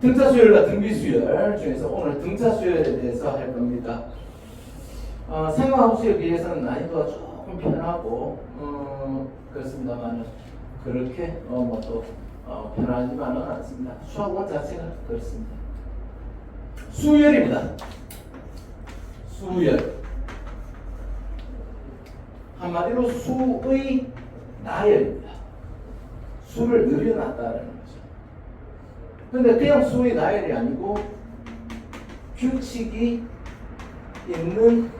등차 수열과 등비 수열 중에서 오늘 등차 수열에 대해서 할 겁니다. 생화함수에 비해서는 난이도가 조금 편하고 그렇습니다만 그렇게 또 편하지만은 않습니다. 수학원 자체가 그렇습니다. 수열입니다. 수열. 한마디로 수의 나열입니다. 수를 늘려놨다는 거죠. 근데 그냥 수의 나열이 아니고 규칙이 있는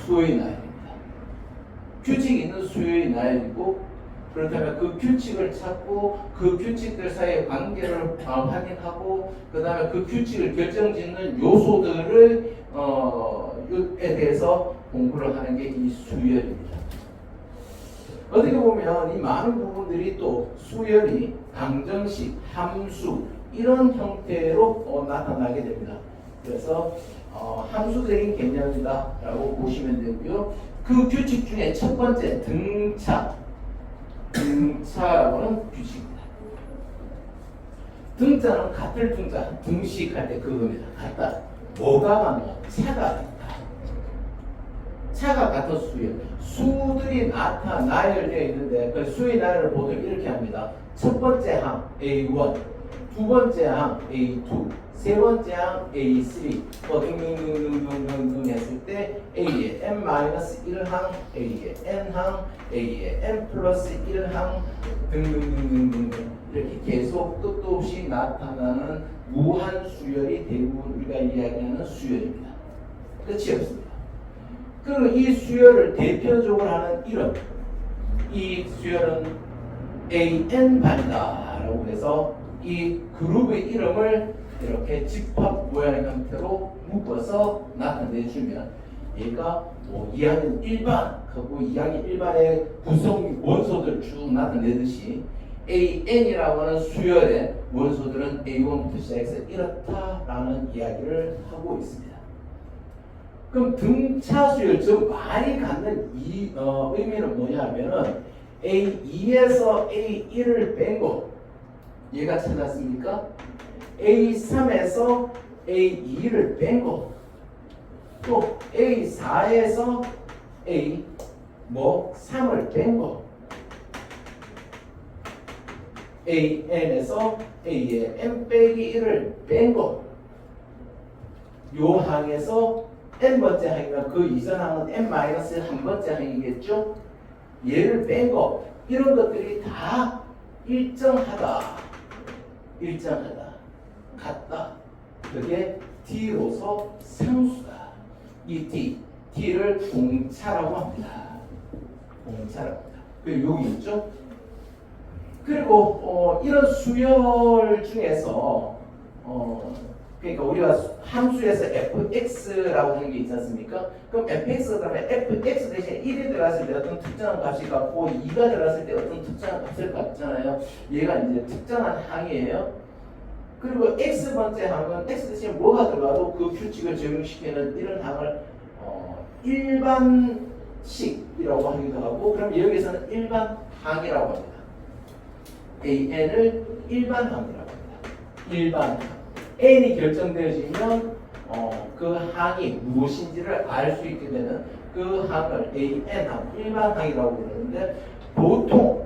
수의 나열입니다. 규칙이 있는 수의 나열이고, 그렇다면 그 규칙을 찾고 그 규칙들 사이의 관계를 확인하고 그 다음에 그 규칙을 결정짓는 요소들을 에 대해서 공부를 하는 게 이 수열입니다. 어떻게 보면 이 많은 부분들이 또 수열이 방정식, 함수 이런 형태로 나타나게 됩니다. 그래서 함수적인 개념이다라고 보시면 되고요. 그 규칙 중에 첫 번째 등차라고는 규칙입니다. 등자는 같을 등자, 등식할 때 그겁니다. 같다. 뭐가 많아? 차가 같다. 차가 같은 수열. 수들이 나열되어 있는데 그 수의 나열을 보통 이렇게 합니다. 첫 번째 항 A1, 두 번째 항 A2, 세 번째 항 A3, 등등등등등등 했을 때 A의 n-1항, A의 n항, A의 n+1항 등등등등등 이렇게 계속 끝도 없이 나타나는 무한 수열이 대부분 우리가 이야기하는 수열입니다. 끝이 없습니다. 그리고 이 수열을 대표적으로 하는 이름, 이 수열은 AN반이다라고 해서 이 그룹의 이름을 이렇게 집합 모양의 형태로 묶어서 나타내주면 얘가 2학년 1반하고 2학년 1반의 구성 원소들 쭉 나타내듯이 AN이라고 하는 수열의 원소들은 A1부터 시작해서 이렇다라는 이야기를 하고 있습니다. 그럼 등차 수열, 즉 많이 갖는 이 의미는 뭐냐 하면은 A2에서 A1을 뺀 거 얘가 찾았습니까? A3에서 A2를 뺀 거, 또 A4에서 A3을 뺀 거, AN에서 A의 n-1을 뺀 거, 요 항에서 n번째 항이면 그 이전 항은 n-1번째 항이겠죠? 얘를 뺀 거, 이런 것들이 다 일정하다, 같다. 그게 D로서 상수다. 이 D를 공차라고 합니다. 그리고 여기 있죠? 그리고 이런 수열 중에서 그러니까 우리가 함수에서 fx라고 하는 게 있지 않습니까? 그럼 fx가 그러면 fx 대신에 1이 들어갔을 때 어떤 특정한 값이 같고 2가 들어갔을 때 어떤 특정한 값을 갖잖아요. 얘가 이제 특정한 항이에요. 그리고 x번째 항은 x 대신에 뭐가 들어가도 그 규칙을 적용시키는 이런 항을 일반식이라고 하기도 하고, 그럼 여기서는 일반 항이라고 합니다. AN을 일반 항이라고 합니다. 일반 항. n이 결정되어지면 그 항이 무엇인지를 알 수 있게 되는 그 항을 AN항, 일반항이라고 부르는데, 보통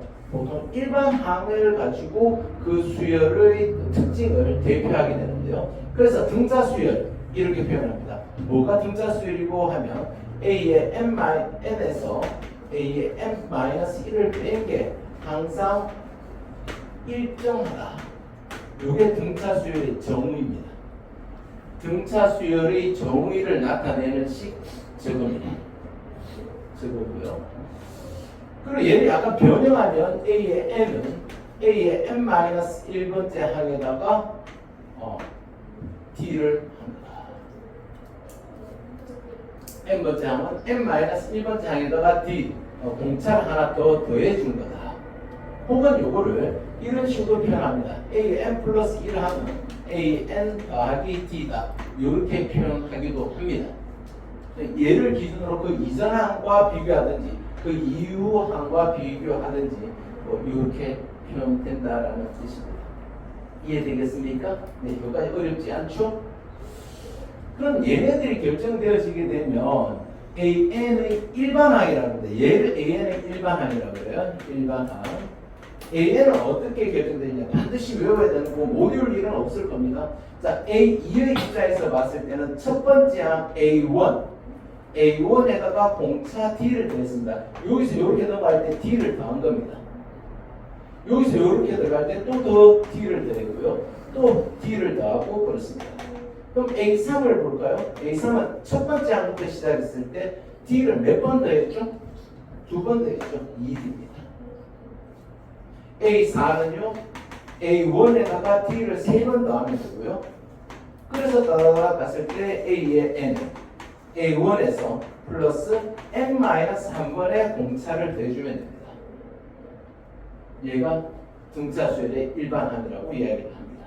일반 항을 가지고 그 수열의 특징을 대표하게 되는데요. 그래서 등차 수열 이렇게 표현합니다. 뭐가 등차 수열이고 하면 A의 n에서 A의 n-1을 뺀 게 항상 일정하다. 이게 등차 수열의 정의입니다. 등차 수열의 정의를 나타내는 식 저겁니다. 저거고요. 그리고 얘를 약간 변형하면 A의 n은 A의 n-1번째 항에다가 D를 합니다. n번째 항은 n-1번째 항에다가 D 공차를 하나 더 더해준 거다. 혹은 요거를 이런 식으로 표현합니다. A의 n+1 항은 AN 더하기 D다. 이렇게 표현하기도 합니다. 얘를 기준으로 그 이전 항과 비교하든지 그 이후 항과 비교하든지 이렇게 표현된다라는 뜻입니다. 이해되겠습니까? 네, 여기까지 어렵지 않죠? 그럼 얘네들이 결정되어지게 되면 AN의 일반항이라고 합니다. 얘를 AN의 일반항이라고 그래요. 일반항. AN은 어떻게 결정되느냐? 반드시 외워야 되는 거 모듈 일은 없을 겁니다. 자, A2의 입장에서 봤을 때는 첫 번째 항 A1. A1에다가 공차 D를 더했습니다. 여기서 이렇게 넘어갈 때 D를 더한 겁니다. 여기서 이렇게 들어갈 때 또 더 D를 더하고요. 또 D를 더하고 그렇습니다. 그럼 A3을 볼까요? A3은 첫 번째 항부터 시작했을 때 D를 몇 번 더했죠? 2번 더했죠? 2D입니다. A4는요, A1에다가 D를 3번 더하면 되고요. 그래서 따라다 갔을 때 A의 N, A1에서 플러스 N-1번의 공차를 더해주면 됩니다. 얘가 등차수열의 일반항이라고 이야기를 합니다.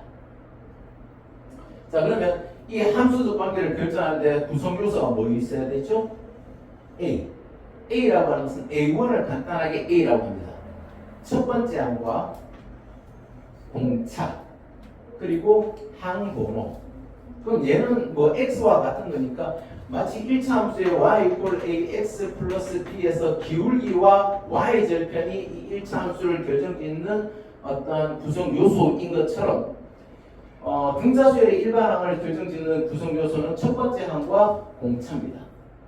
자, 그러면 이 함수적 관계를 결정하는데 구성 요소가 뭐 있어야 되죠? A. A라고 하는 것은 A1을 간단하게 A라고 합니다. 첫 번째 항과 공차 그리고 항번호. 그럼 얘는 뭐 x와 같은 거니까 마치 1차 함수의 y 이퀄 ax 플러스 b에서 기울기와 y 절편이 이 1차 함수를 결정짓는 어떤 구성 요소인 것처럼 등차수열의 일반항을 결정짓는 구성 요소는 첫 번째 항과 공차입니다.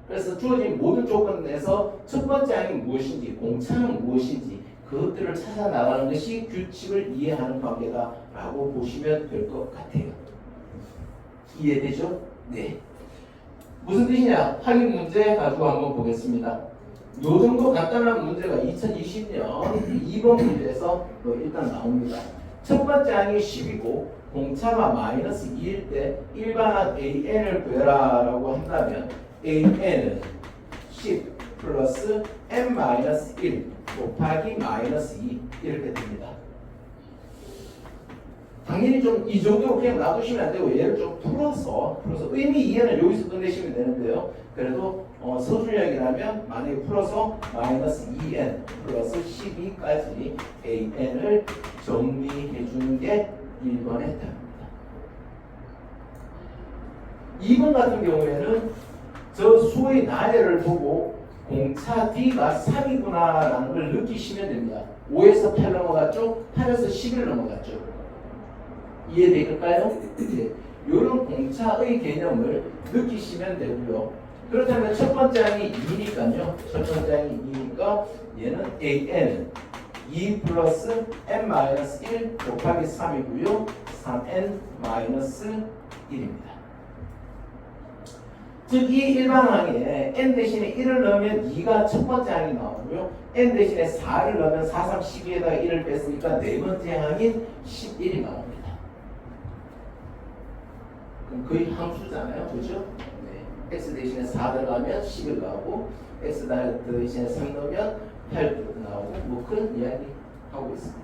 그래서 주어진 모든 조건에서 첫 번째 항이 무엇인지 공차는 무엇인지 그것들을 찾아 나가는 것이 규칙을 이해하는 관계다라고 보시면 될 것 같아요. 이해되죠? 네. 무슨 뜻이냐? 확인 문제 가지고 한번 보겠습니다. 요 정도 간단한 문제가 2020년 2번 문제에서 일단 나옵니다. 첫 번째 항이 10이고 공차가 마이너스 2일 때 일반항 AN을 구해라 라고 한다면 AN은 10 플러스 N-1 곱하기 마이너스 2 이렇게 됩니다. 당연히 좀 이 정도로 그냥 놔두시면 안 되고 얘를 좀 풀어서 의미 이해는 여기서 끝내시면 되는데요. 그래도 서술형이라면 만약에 풀어서 마이너스 2n 플러스 12까지 an을 정리해 주는 게 1번의 답입니다. 2번 같은 경우에는 저 수의 나열을 보고 공차 D가 3이구나라는 걸 느끼시면 됩니다. 5에서 8 넘어갔죠? 8에서 11 넘어갔죠? 이해될까요? 이런 공차의 개념을 느끼시면 되고요. 그렇다면 첫 번째 항이 2니까요. 첫 번째 항이 2니까 얘는 AN 2 플러스 N-1 곱하기 3이고요. 3N-1입니다. 즉 이 일반항에 n 대신에 1을 넣으면 2가 첫 번째 항이 나오고요. n 대신에 4를 넣으면 4, 3, 12에다가 1을 뺐으니까 네 번째 항인 11이 나옵니다. 그럼 거의 함수잖아요. 그죠? 네. x 대신에 4 들어가면 11 나오고 x 대신에 3 넣으면 8 나오고 뭐 그런 이야기 하고 있습니다.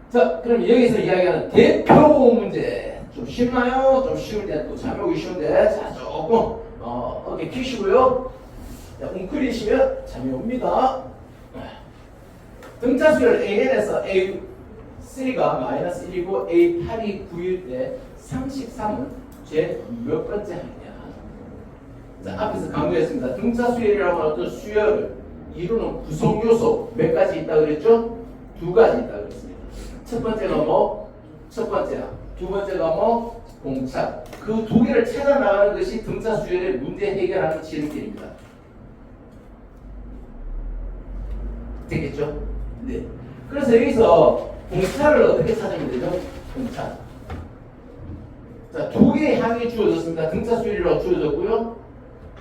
자, 그럼 여기서 이야기하는 대표 문제 좀 쉽나요? 좀 쉬운데 또 잠이 오기 쉬운데 자 조금 어깨 펴시고요. 자, 웅크리시면 잠이 옵니다. 등차수열 AN에서 A3가 마이너스 1이고 A8이 9일 때 33은 제 몇 번째 항이냐? 자, 앞에서 강조했습니다. 등차수열이라고 하는 어떤 수열을 이루는 구성 요소 몇 가지 있다 그랬죠? 2가지 있다 그랬습니다. 첫 번째가 뭐? 첫 번째 항. 두 번째가 뭐? 공차. 그 두 개를 찾아 나가는 것이 등차수열의 문제 해결하는 지름길입니다. 되겠죠? 네. 그래서 여기서 공차를 어떻게 찾으면 되죠? 공차. 자, 두 개의 항이 주어졌습니다. 등차수열이라고 주어졌고요.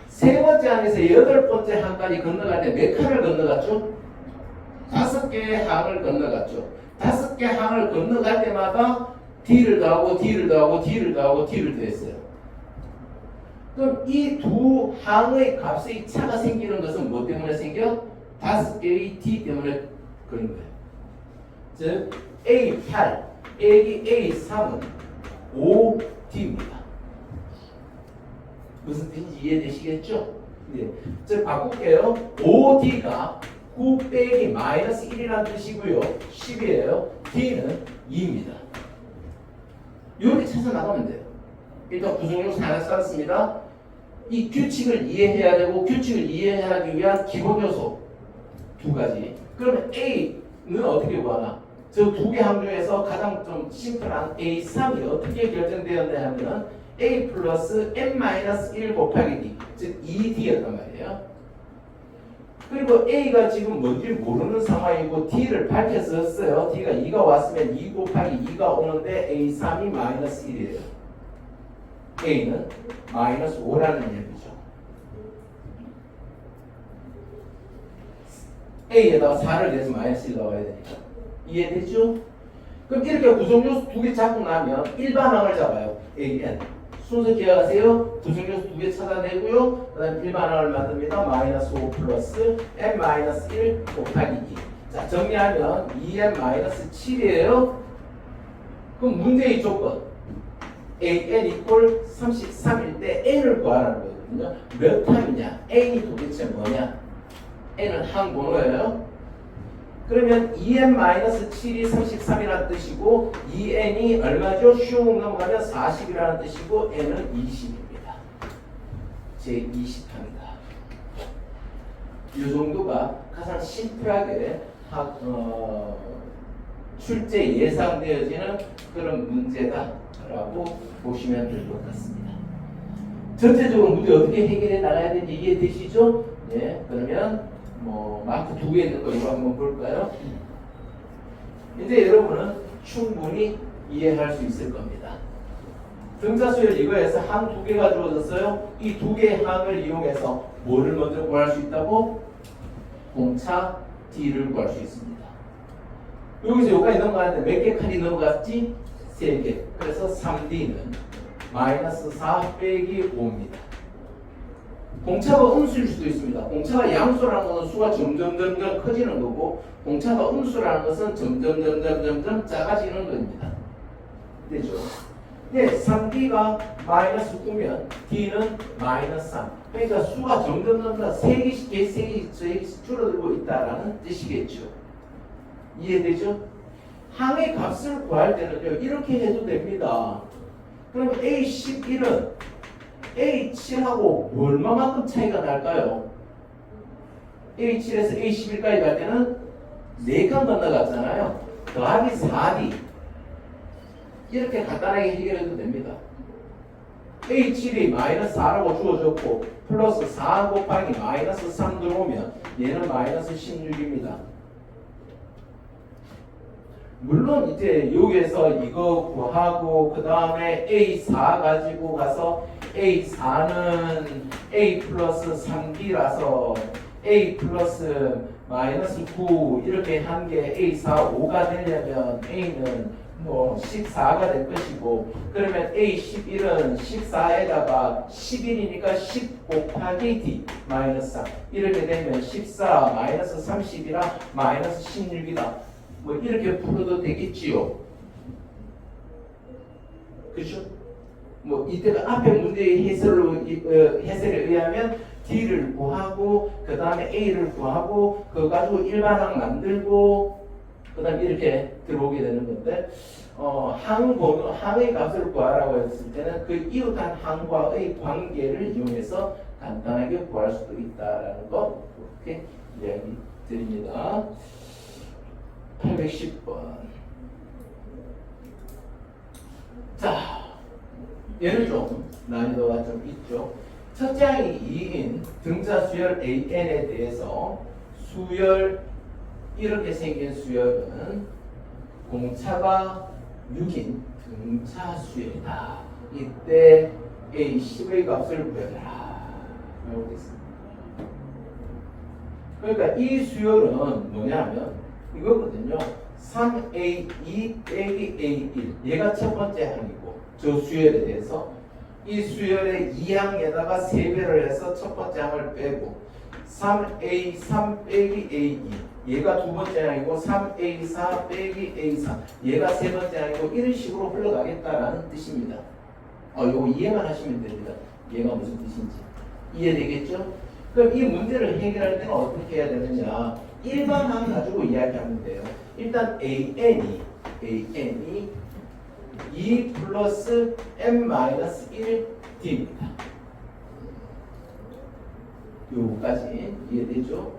세 번째 항에서 여덟 번째 항까지 건너갈 때 몇 칸을 건너갔죠? 5개의 항을 건너갔죠. 5개 항을 건너갈 때마다 D를 더하고 D를 더하고 D를 더하고 D를 더했어요. 그럼 이 두 항의 값의 차가 생기는 것은 뭐 때문에 생겨? 5개의 D 때문에 그런 거예요. 즉 A8 빼기 A3은 5D입니다. 무슨 뜻인지 이해되시겠죠? 네. 즉 바꿀게요. 5D가 9 빼기 마이너스 1이라는 뜻이고요. 10이에요. D는 2입니다. 이렇게 찾아 나가면 돼요. 일단 구성요소 하나 쌓았습니다. 이 규칙을 이해해야 되고 규칙을 이해하기 위한 기본 요소 두 가지. 그러면 A는 어떻게 구하나? 저 두 개 함 중에서 가장 좀 심플한 A3이 어떻게 결정되었냐 하면 A 플러스 n-1 곱하기 D, 즉 2D였단 말이에요. 그리고 A가 지금 뭔지 모르는 상황이고 D를 밝혀서 썼어요. D가 2가 왔으면 2 곱하기 2가 오는데 A3이 마이너스 1이에요. A는 마이너스 5라는 얘기죠. A에다가 4를 내서 마이너스 1 나와야 되니까. 이해되죠? 그럼 이렇게 구성요소 두 개 잡고 나면 일반항을 잡아요. AN. 순서 기억하세요. 구성요소 두 개 찾아내고요. 그 다음에 일반항을 만듭니다. 마이너스 5 플러스 n 마이너스 1 곱하기 2. 자, 정리하면 2n 마이너스 7이에요. 그럼 문제의 조건. AN 이퀄 33일 때 n을 구하라는 거거든요. 몇 항이냐? n이 도대체 뭐냐? n은 항번호예요. 그러면 2n-7이 33이라는 뜻이고 2n이 얼마죠? 슝 넘어가면 40이라는 뜻이고 n은 20입니다. 제 20항이다. 이 정도가 가장 심플하게 출제 예상되어지는 그런 문제다라고 보시면 될 것 같습니다. 전체적으로 문제 어떻게 해결해 나가야 되는지 이해되시죠? 네, 그러면 마크 두 개 있는 거 이거 한번 볼까요? 이제 여러분은 충분히 이해할 수 있을 겁니다. 등자수열 이거에서 항 두 개가 주어졌어요. 이 두 개의 항을 이용해서 뭐를 먼저 구할 수 있다고? 공차 D를 구할 수 있습니다. 여기서 여기까지 넘어가는데 몇 개 칸이 넘어갔지? 3개. 그래서 3D는 마이너스 4 빼기 5입니다. 공차가 음수일 수도 있습니다. 공차가 양수라는 것은 수가 점점 커지는 거고 공차가 음수라는 것은 점점 작아지는 겁니다. 되죠? 네, 3D가 마이너스 9면 D는 마이너스 3. 그러니까 수가 점점 3개씩 줄어들고 있다라는 뜻이겠죠. 이해되죠? 항의 값을 구할 때는요, 이렇게 해도 됩니다. 그럼 A11은 A7하고 얼마만큼 차이가 날까요? A7에서 A11까지 갈 때는 4칸 건너갔잖아요. 더하기 4D. 이렇게 간단하게 해결해도 됩니다. A7이 마이너스 4라고 주어졌고 플러스 4 곱하기 마이너스 3 들어오면 얘는 마이너스 16입니다. 물론 이제 여기에서 이거 구하고 그 다음에 A4 가지고 가서 A4는 A 플러스 3B라서 A 플러스 마이너스 9 이렇게 한 게 A4 5가 되려면 A는 14가 될 것이고 그러면 A11은 14에다가 11이니까 10 곱하기 D 마이너스 3 이렇게 되면 14 마이너스 30이라 마이너스 16이다. 이렇게 풀어도 되겠지요. 그렇죠? 이때가 앞에 문제의 해설에 의하면 D를 구하고 그 다음에 A를 구하고 그거 가지고 일반항 만들고 그 다음에 이렇게 들어오게 되는 건데 항의 값을 구하라고 했을 때는 그 이웃한 항과의 관계를 이용해서 간단하게 구할 수도 있다라는 거 이렇게 이야기 드립니다. 810번. 자, 얘는 좀 난이도가 좀 있죠. 첫째 항이 2인 등자 수열 AN에 대해서 수열 이렇게 생긴 수열은 공차가 6인 등차 수열이다. 이때 A10의 값을 구해라. 라고 됐습니다. 그러니까 이 수열은 뭐냐면 이거거든요. 3A2 빼기 A1 얘가 첫 번째 항이고 저 수열에 대해서 이 수열의 2항에다가 3배를 해서 첫 번째 항을 빼고 3A3 빼기 A2 얘가 두 번째 항이고 3A4 빼기 A3 얘가 세 번째 항이고 이런 식으로 흘러가겠다라는 뜻입니다. 요거 이해만 하시면 됩니다. 얘가 무슨 뜻인지 이해되겠죠? 그럼 이 문제를 해결할 때는 어떻게 해야 되느냐? 일반항 가지고 이야기하면 돼요. 일단 AN이 2 플러스 n-1 d입니다. 요거까지 이해되죠?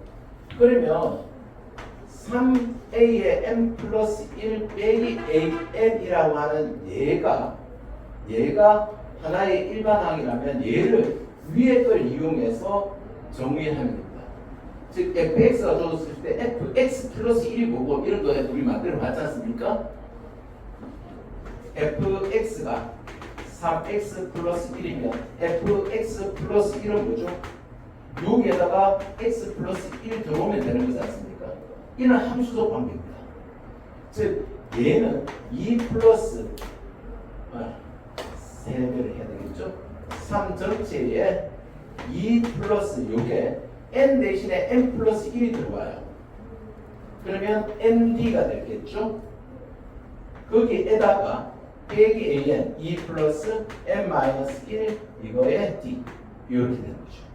그러면 3a의 n 플러스 1 빼기 an이라고 하는 얘가 하나의 일반항이라면 얘를 위에 걸 이용해서 정의하면 됩니다. 즉 fx가 줬을 때 fx 플러스 1이 뭐고 이런 거 우리 만들어 봤지 않습니까? fx가 3x 플러스 1이면 fx 플러스 1은 뭐죠? 여기에다가 x 플러스 1 들어오면 되는 거지 않습니까? 이는 함수적 관계입니다. 즉 얘는 2 플러스 3배를 해야 되겠죠? 3 전체에 2 플러스 요게 n 대신에 n 플러스 1이 들어와요. 그러면 nd가 되겠죠? 거기에다가 빼기 an 2 플러스 n 마이너스 1 이거에 d 이렇게 되는 거죠.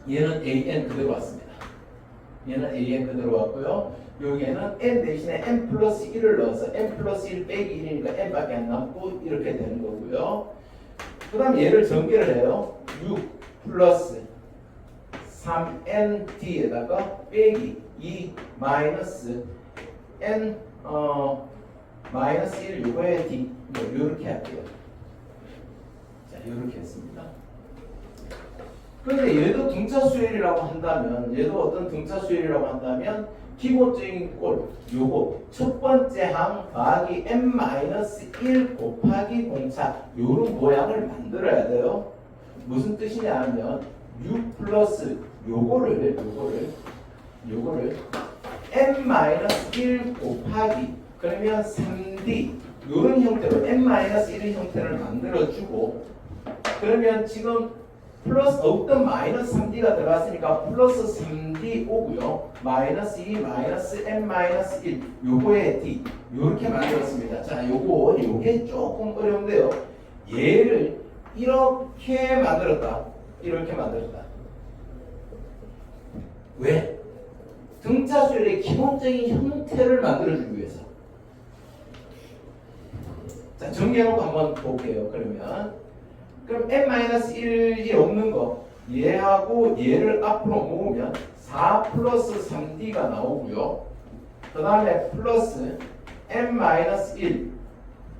얘는 an 그대로 왔습니다. 얘는 an 그대로 왔고요. 여기에는 n 대신에 n 플러스 1을 넣어서 n 플러스 1 빼기 1이니까 n밖에 안 남고 이렇게 되는 거고요. 그 다음 얘를 전개를 해요. 6 플러스 3nd에다가 빼기 2 마이너스 n 마이너스 1 요거에 d 이렇게 할게요. 자 이렇게 했습니다. 그런데 얘도 등차 수열이라고 한다면 얘도 어떤 등차 수열이라고 한다면 기본적인 꼴 요거 첫 번째 항 더하기 n-1 곱하기 공차 요런 모양을 만들어야 돼요. 무슨 뜻이냐 하면 6 플러스 요거를 n-1 곱하기 그러면 3d 요런 형태로 n-1의 형태를 만들어주고 그러면 지금 플러스 어떤 마이너스 3d가 들어갔으니까 플러스 3d 오고요. 마이너스 2 마이너스 n-1 요거에 d 요렇게 만들었습니다. 자 요게 조금 어려운데요. 얘를 이렇게 만들었다. 왜? 등차수열의 기본적인 형태를 만들어주기 위해서. 자 정리해놓고 한번 볼게요. 그럼 n-1이 없는 거 얘하고 얘를 앞으로 모으면 4 플러스 3d가 나오고요. 그 다음에 플러스 n-1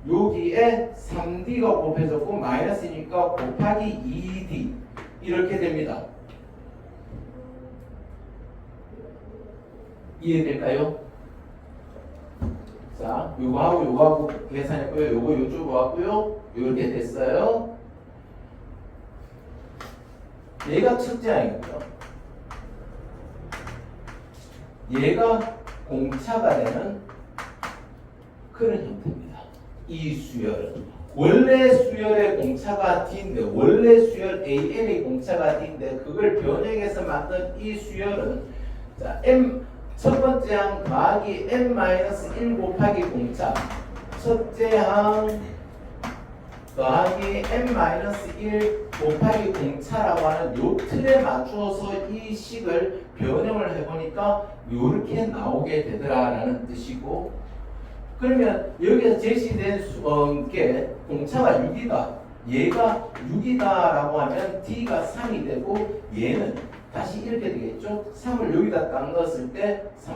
여기에 3d가 곱해졌고 마이너스니까 곱하기 2d 이렇게 됩니다. 이해될까요? 자 요거하고 계산했고요. 요거 요쪽으로 왔고요. 이렇게 됐어요. 얘가 첫째 항이고요. 얘가 공차가 되는 그런 형태입니다. 이 수열은 원래 수열의 공차가 D인데 원래 수열 AN의 공차가 D인데 그걸 변형해서 만든 이 수열은 자 M 첫 번째 항 더하기 n-1 곱하기 공차 첫째 항 더하기 n-1 곱하기 공차라고 하는 요 틀에 맞춰서 이 식을 변형을 해보니까 요렇게 나오게 되더라라는 뜻이고 그러면 여기서 제시된 게 공차가 6이다. 얘가 6이다라고 하면 D가 3이 되고 얘는 다시 이렇게 되겠죠. 3을 여기다 딱 넣었을 때 4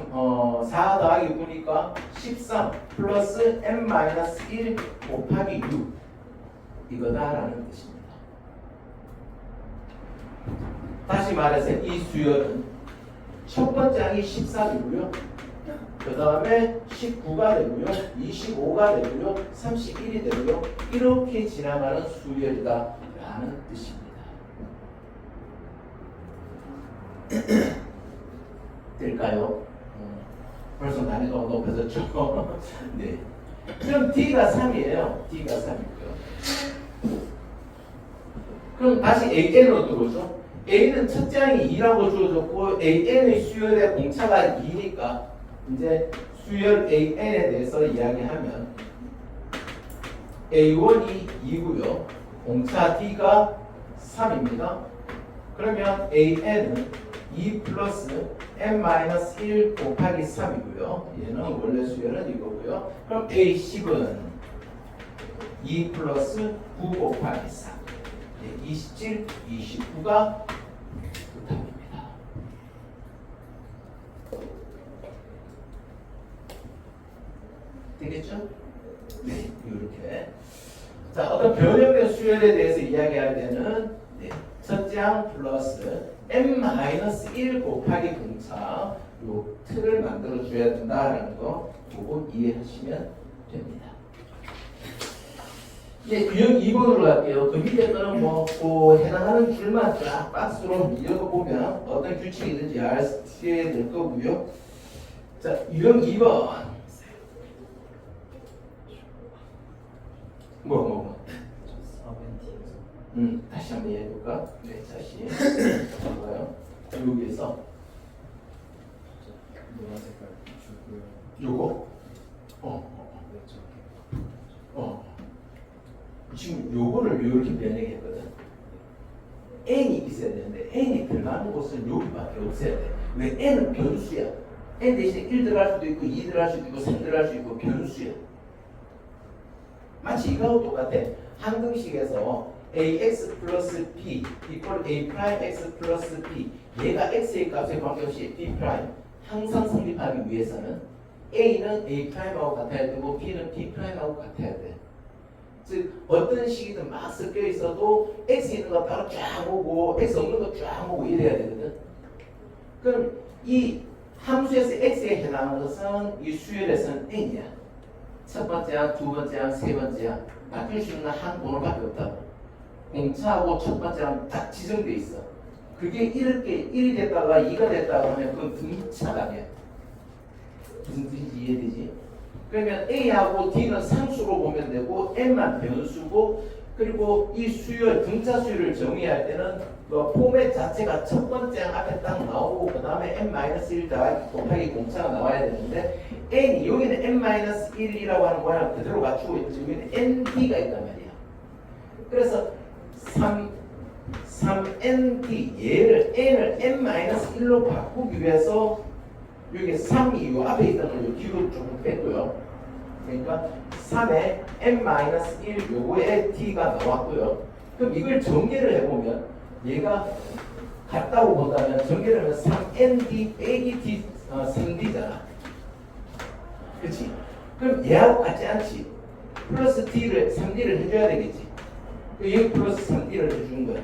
더하기 9니까 13 플러스 n-1 곱하기 6 이거다라는 뜻입니다. 다시 말해서 이 수열은 첫 번째 항이 13이고요. 그 다음에 19가 되고요. 25가 되고요. 31이 되고요. 이렇게 지나가는 수열이다 라는 뜻입니다. 될까요? 벌써 난이도가 높아졌죠? 네. 그럼 D가 3이에요. D가 3이고요. 그럼 다시 AN으로 들어오죠. A는 첫째 항이 2라고 주어졌고 AN의 수열의 공차가 2니까 이제 수열 AN에 대해서 이야기하면 A1이 2고요. 공차 D가 3입니다. 그러면 AN은 2 플러스 n-1 곱하기 3이고요. 얘는 원래 수열은 이거고요. 그럼 A10은 2 플러스 9 곱하기 3. 27, 29가 답입니다. 되겠죠? 네, 이렇게. 자, 어떤 변형된 수열에 대해서 이야기할 때는 첫째 항 플러스 n-1 곱하기 공차 요 틀을 만들어 줘야 된다라는 거 보고 이해하시면 됩니다. 이제 유형 2번으로 갈게요. 그 밑에 거는 그 해당하는 줄만 쫙 박스로 읽어보면 어떤 규칙이 있는지 알게 될 거고요. 자, 유형 2번. 다시 한번 이해해볼까? 네, 다시 봐봐요. 여기에서 노란 색깔 주고요. 요거 지금 요거를 이렇게 변형했거든. n이 있어야 되는데 n이 들어가는 곳은 여기밖에 없어야 돼. 왜? n은 변수야. n 대신에 1 들어갈 수도 있고 2 들어갈 수도 있고 3 들어갈 수도 있고 변수야. 마치 이거하고 똑같아. 항등식에서 ax 플러스 b 이퀄 a 프라임 x 플러스 b 얘가 x의 값에 관계없이 b 프라임 항상 성립하기 위해서는 a는 a 프라임하고 같아야 되고 b는 b 프라임하고 같아야 돼. 즉 어떤 식이든 막 섞여 있어도 x 있는 거 바로 쫙 오고 x 없는 거 쫙 오고 이래야 되거든. 그럼 이 함수에서 x에 해당하는 것은 이 수열에서는 n이야. 첫 번째 항, 두 번째 항, 세 번째 항 바뀔 수 있는 한 번호밖에 없다고. 공차하고 첫 번째 항 딱 지정돼 있어. 그게 1이 됐다가 2가 됐다가 하면 그건 등차가 아니야. 무슨 뜻인지 이해되지? 그러면 A하고 D는 상수로 보면 되고 N만 변수고 그리고 이 수열, 등차 수열을 정의할 때는 그 포맷 자체가 첫 번째 항 앞에 딱 나오고 그 다음에 n-1 곱하기 공차가 나와야 되는데 n이 여기는 n-1이라고 하는 거랑 그대로 맞추고 있지 여기는 nd가 있단 말이야. 그래서 3nd 얘를 n을 n-1로 바꾸기 위해서 여기 3이 요 앞에 있던 걸 뒤로 조금 뺐고요. 그러니까 3에 n-1 요거에 t가 나왔고요. 그럼 이걸 전개를 해보면 얘가 같다고 본다면 전개를 하면 3nd 빼기 t 3d잖아. 그렇지? 그럼 얘하고 같지 않지? 플러스 t를 3d를 해줘야 되겠지. 여기 플러스 3d를 해주는 거야.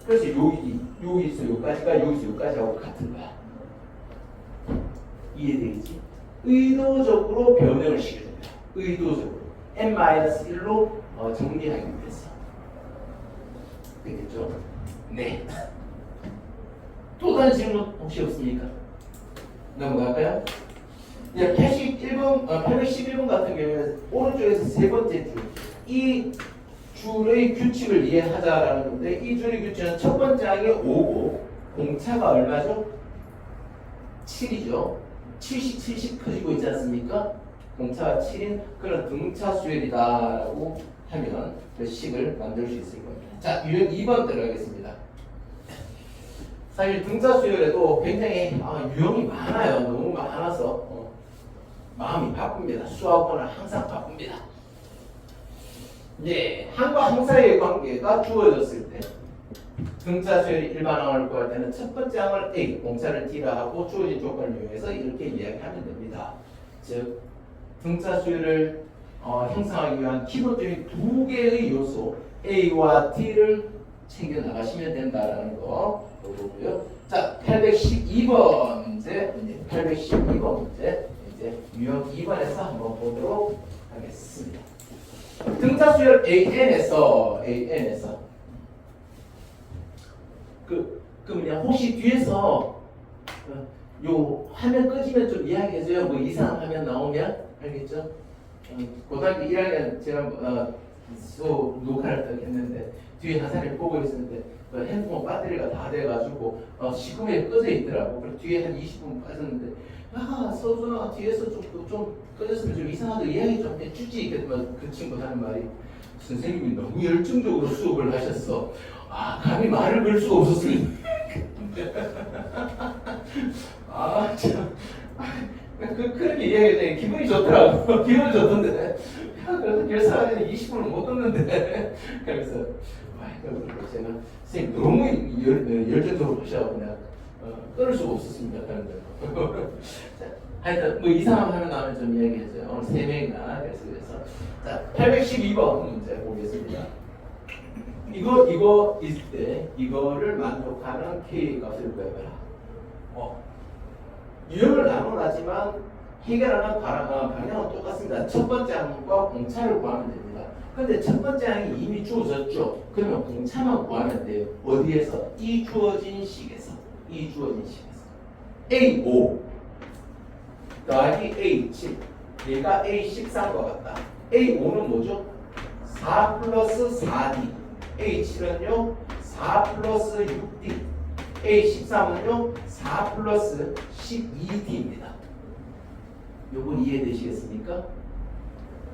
그래서 여기서 여기까지가 여기서 여기까지하고 같은 거야. 이해되겠지? 의도적으로 변형을 시켜줍니다. 의도적으로 n-1로 정리하기 위해서. 되겠죠? 네. 또 다른 질문 혹시 없습니까? 넘어갈까요? 811번 같은 경우에 오른쪽에서 세 번째 줄, 이 줄의 규칙을 이해하자라는 건데 이 줄의 규칙은 첫 번째 항이 5고 공차가 얼마죠? 7이죠. 70 커지고 있지 않습니까? 공차가 7인 그런 등차 수열이다라고 하면 그 식을 만들 수 있을 겁니다. 자, 유형 2번 들어가겠습니다. 사실 등차 수열에도 굉장히 유형이 많아요. 너무 많아서 마음이 바쁩니다. 수학원은 항상 바쁩니다. 네, 항과 항 사이의 관계가 주어졌을 때 등차 수열이 일반항을 구할 때는 첫 번째 항을 A, 공차를 D라 하고 주어진 조건을 이용해서 이렇게 이야기하면 됩니다. 즉, 등차 수열을 형성하기 위한 기본적인 두 개의 요소 A와 T를 챙겨 나가시면 된다라는 거 보고요. 자, 812번 문제, 812번 문제 이제 유형 2번에서 한번 보도록 하겠습니다. 등차 수열 AN에서 그 뭐냐 혹시 뒤에서 요 화면 끄지면 좀 이야기해줘요. 뭐 이상한 화면 나오면 알겠죠? 고등학교 1학년 제가 수업 녹화를 딱 했는데 뒤에 한 사람이 보고 있었는데 핸드폰 배터리가 다 돼가지고 시커멓게 꺼져 있더라고. 그래서 뒤에 한 20분 빠졌는데 서준아 뒤에서 좀 꺼졌으면 좀 이상하다 이야기 좀 해주지. 이랬더니 그 친구 하는 말이 선생님이 너무 열정적으로 수업을 하셨어. 감히 말을 걸 수가 없었으니 아, 참. 그렇게 이야기했더니 기분이 좋더라고. 기분이 좋던데. 야, 그래도 결사하는 20분을 못 얻는데. 그래서, 그리고 제가 선생님 너무 열정적으로 하셔서 그냥 끊을 수가 없었습니다. 다른 데로. 자, 하여튼 뭐 이상한 화면 나오면 좀 이야기해줘요. 오늘 3명이나 그래서. 자, 812번 문제 보겠습니다. 이거 있을 때 이거를 만족하는 K 값을 구해봐라. 유형을 나눠놨지만 해결하는 방향은 똑같습니다. 첫 번째 항과 공차를 구하면 됩니다. 근데 첫 번째 항이 이미 주어졌죠. 그러면 공차만 구하면 돼요. 어디에서? 이 주어진 식에서. A5 더하기 A7 얘가 A13과 같다. A5는 뭐죠? 4 플러스 4D A7은요 4 플러스 6D A13은요 4 플러스 12D입니다. 요건 이해되시겠습니까?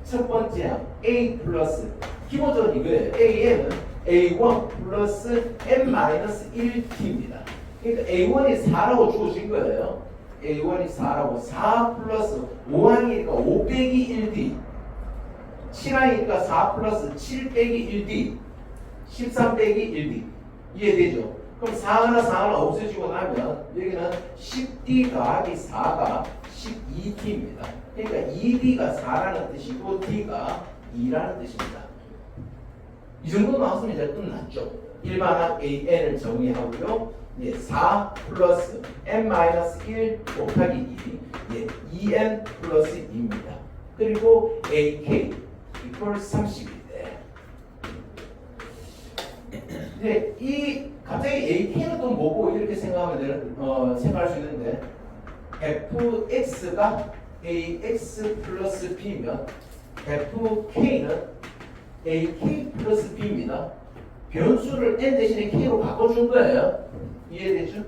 첫 번째 항 A 플러스 기본적으로 이거예요. AN은 A1 플러스 N-1T입니다. 그러니까 A1이 4라고 주어진 거예요. A1이 4라고 4 플러스 5항이니까 5 빼기 1D 7항이니까 4 플러스 7 빼기 1D 13 빼기 1D 이해되죠? 그럼 4 하나 없어지고 나면 여기는 10D 더하기 4가 12T입니다. 그러니까 2D가 4라는 뜻이고 D가 2라는 뜻입니다. 이 정도 나왔으면 이제 끝났죠. 일반항 AN을 정의하고요. 4 플러스 n-1 곱하기 2 2n 플러스 2입니다. 그리고 AK 이퀄 30인데 근데 이 갑자기 AK는 또 뭐고 이렇게 생각하면 생각할 수 있는데 fx가 ax 플러스 b면 fk는 ak 플러스 b입니다. 변수를 n 대신에 k로 바꿔준 거예요. 이해되죠?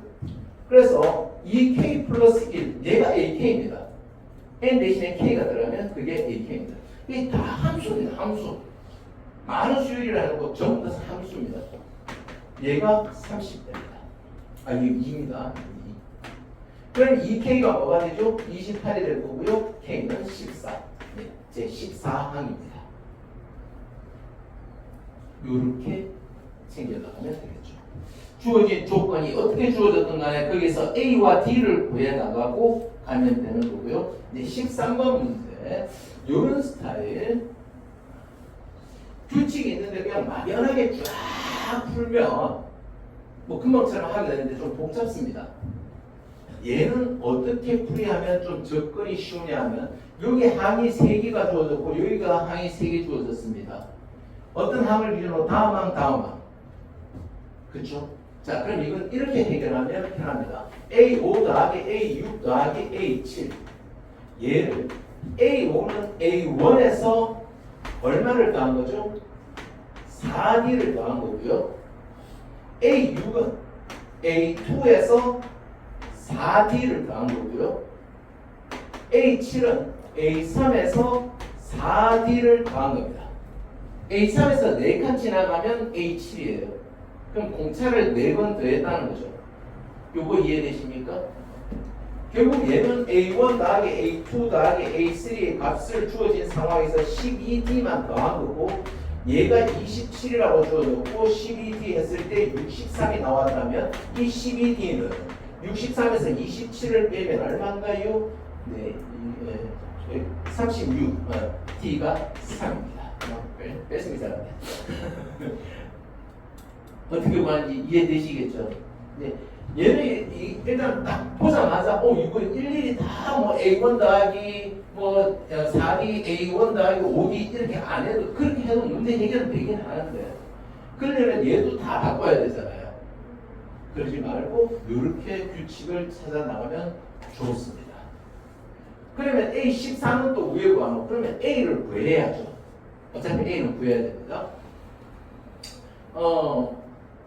그래서 이 k 플러스 1 얘가 ak입니다. n 대신에 k가 들어가면 그게 ak입니다. 이게 다 함수입니다. 함수. 많은 수열이라는 거 전부 다 함수입니다. 얘가 30입니다. 이게 2입니다. 2. 그럼 이 k가 뭐가 되죠? 28이 될 거고요. k는 14. 제 14항입니다. 이렇게 챙겨나가면 되겠죠. 주어진 조건이 어떻게 주어졌든 간에 거기서 A와 D를 구해나가고 가면 되는 거고요. 이제 13번 문제 이런 스타일 규칙이 있는데 그냥 막연하게 쫙 풀면 뭐 금방처럼 하면 되는데 좀 복잡습니다. 얘는 어떻게 풀이하면 좀 접근이 쉬우냐 하면 여기 항이 3개가 주어졌고 여기가 항이 3개 주어졌습니다. 어떤 항을 기준으로 다음 항 그렇죠? 자, 그럼 이건 이렇게 해결하면 편합니다. A5 더하기 A6 더하기 A7 얘를 A5는 A1에서 얼마를 더한 거죠? 4D를 더한 거고요. A6은 A2에서 4D를 더한 거고요. A7은 A3에서 4D를 더한 겁니다. A3에서 4칸 지나가면 A7이에요. 그럼 공차를 4번 더했다는 거죠. 요거 이해되십니까? 결국 얘는 A1 더하기 A2 더하기 A3의 값을 주어진 상황에서 12D만 더한 거고 얘가 27이라고 주어졌고 12D 했을 때 63이 나왔다면 이 12D는 63에서 27을 빼면 얼마인가요? 네, 36 D가 3입니다. 뺐습니다. 어떻게 구하는지 이해되시겠죠? 네. 얘는 일단 딱 보자마자 이거 일일이 다 뭐 A1 더하기 뭐 4D A1 더하기 5D 이렇게 안 해도 그렇게 해도 문제 해결은 되긴 하는데 그러려면 얘도 다 바꿔야 되잖아요. 그러지 말고 이렇게 규칙을 찾아 나가면 좋습니다. 그러면 A14는 또 위에 구하노? 그러면 A를 구해야죠. 어차피 A는 구해야 됩니다.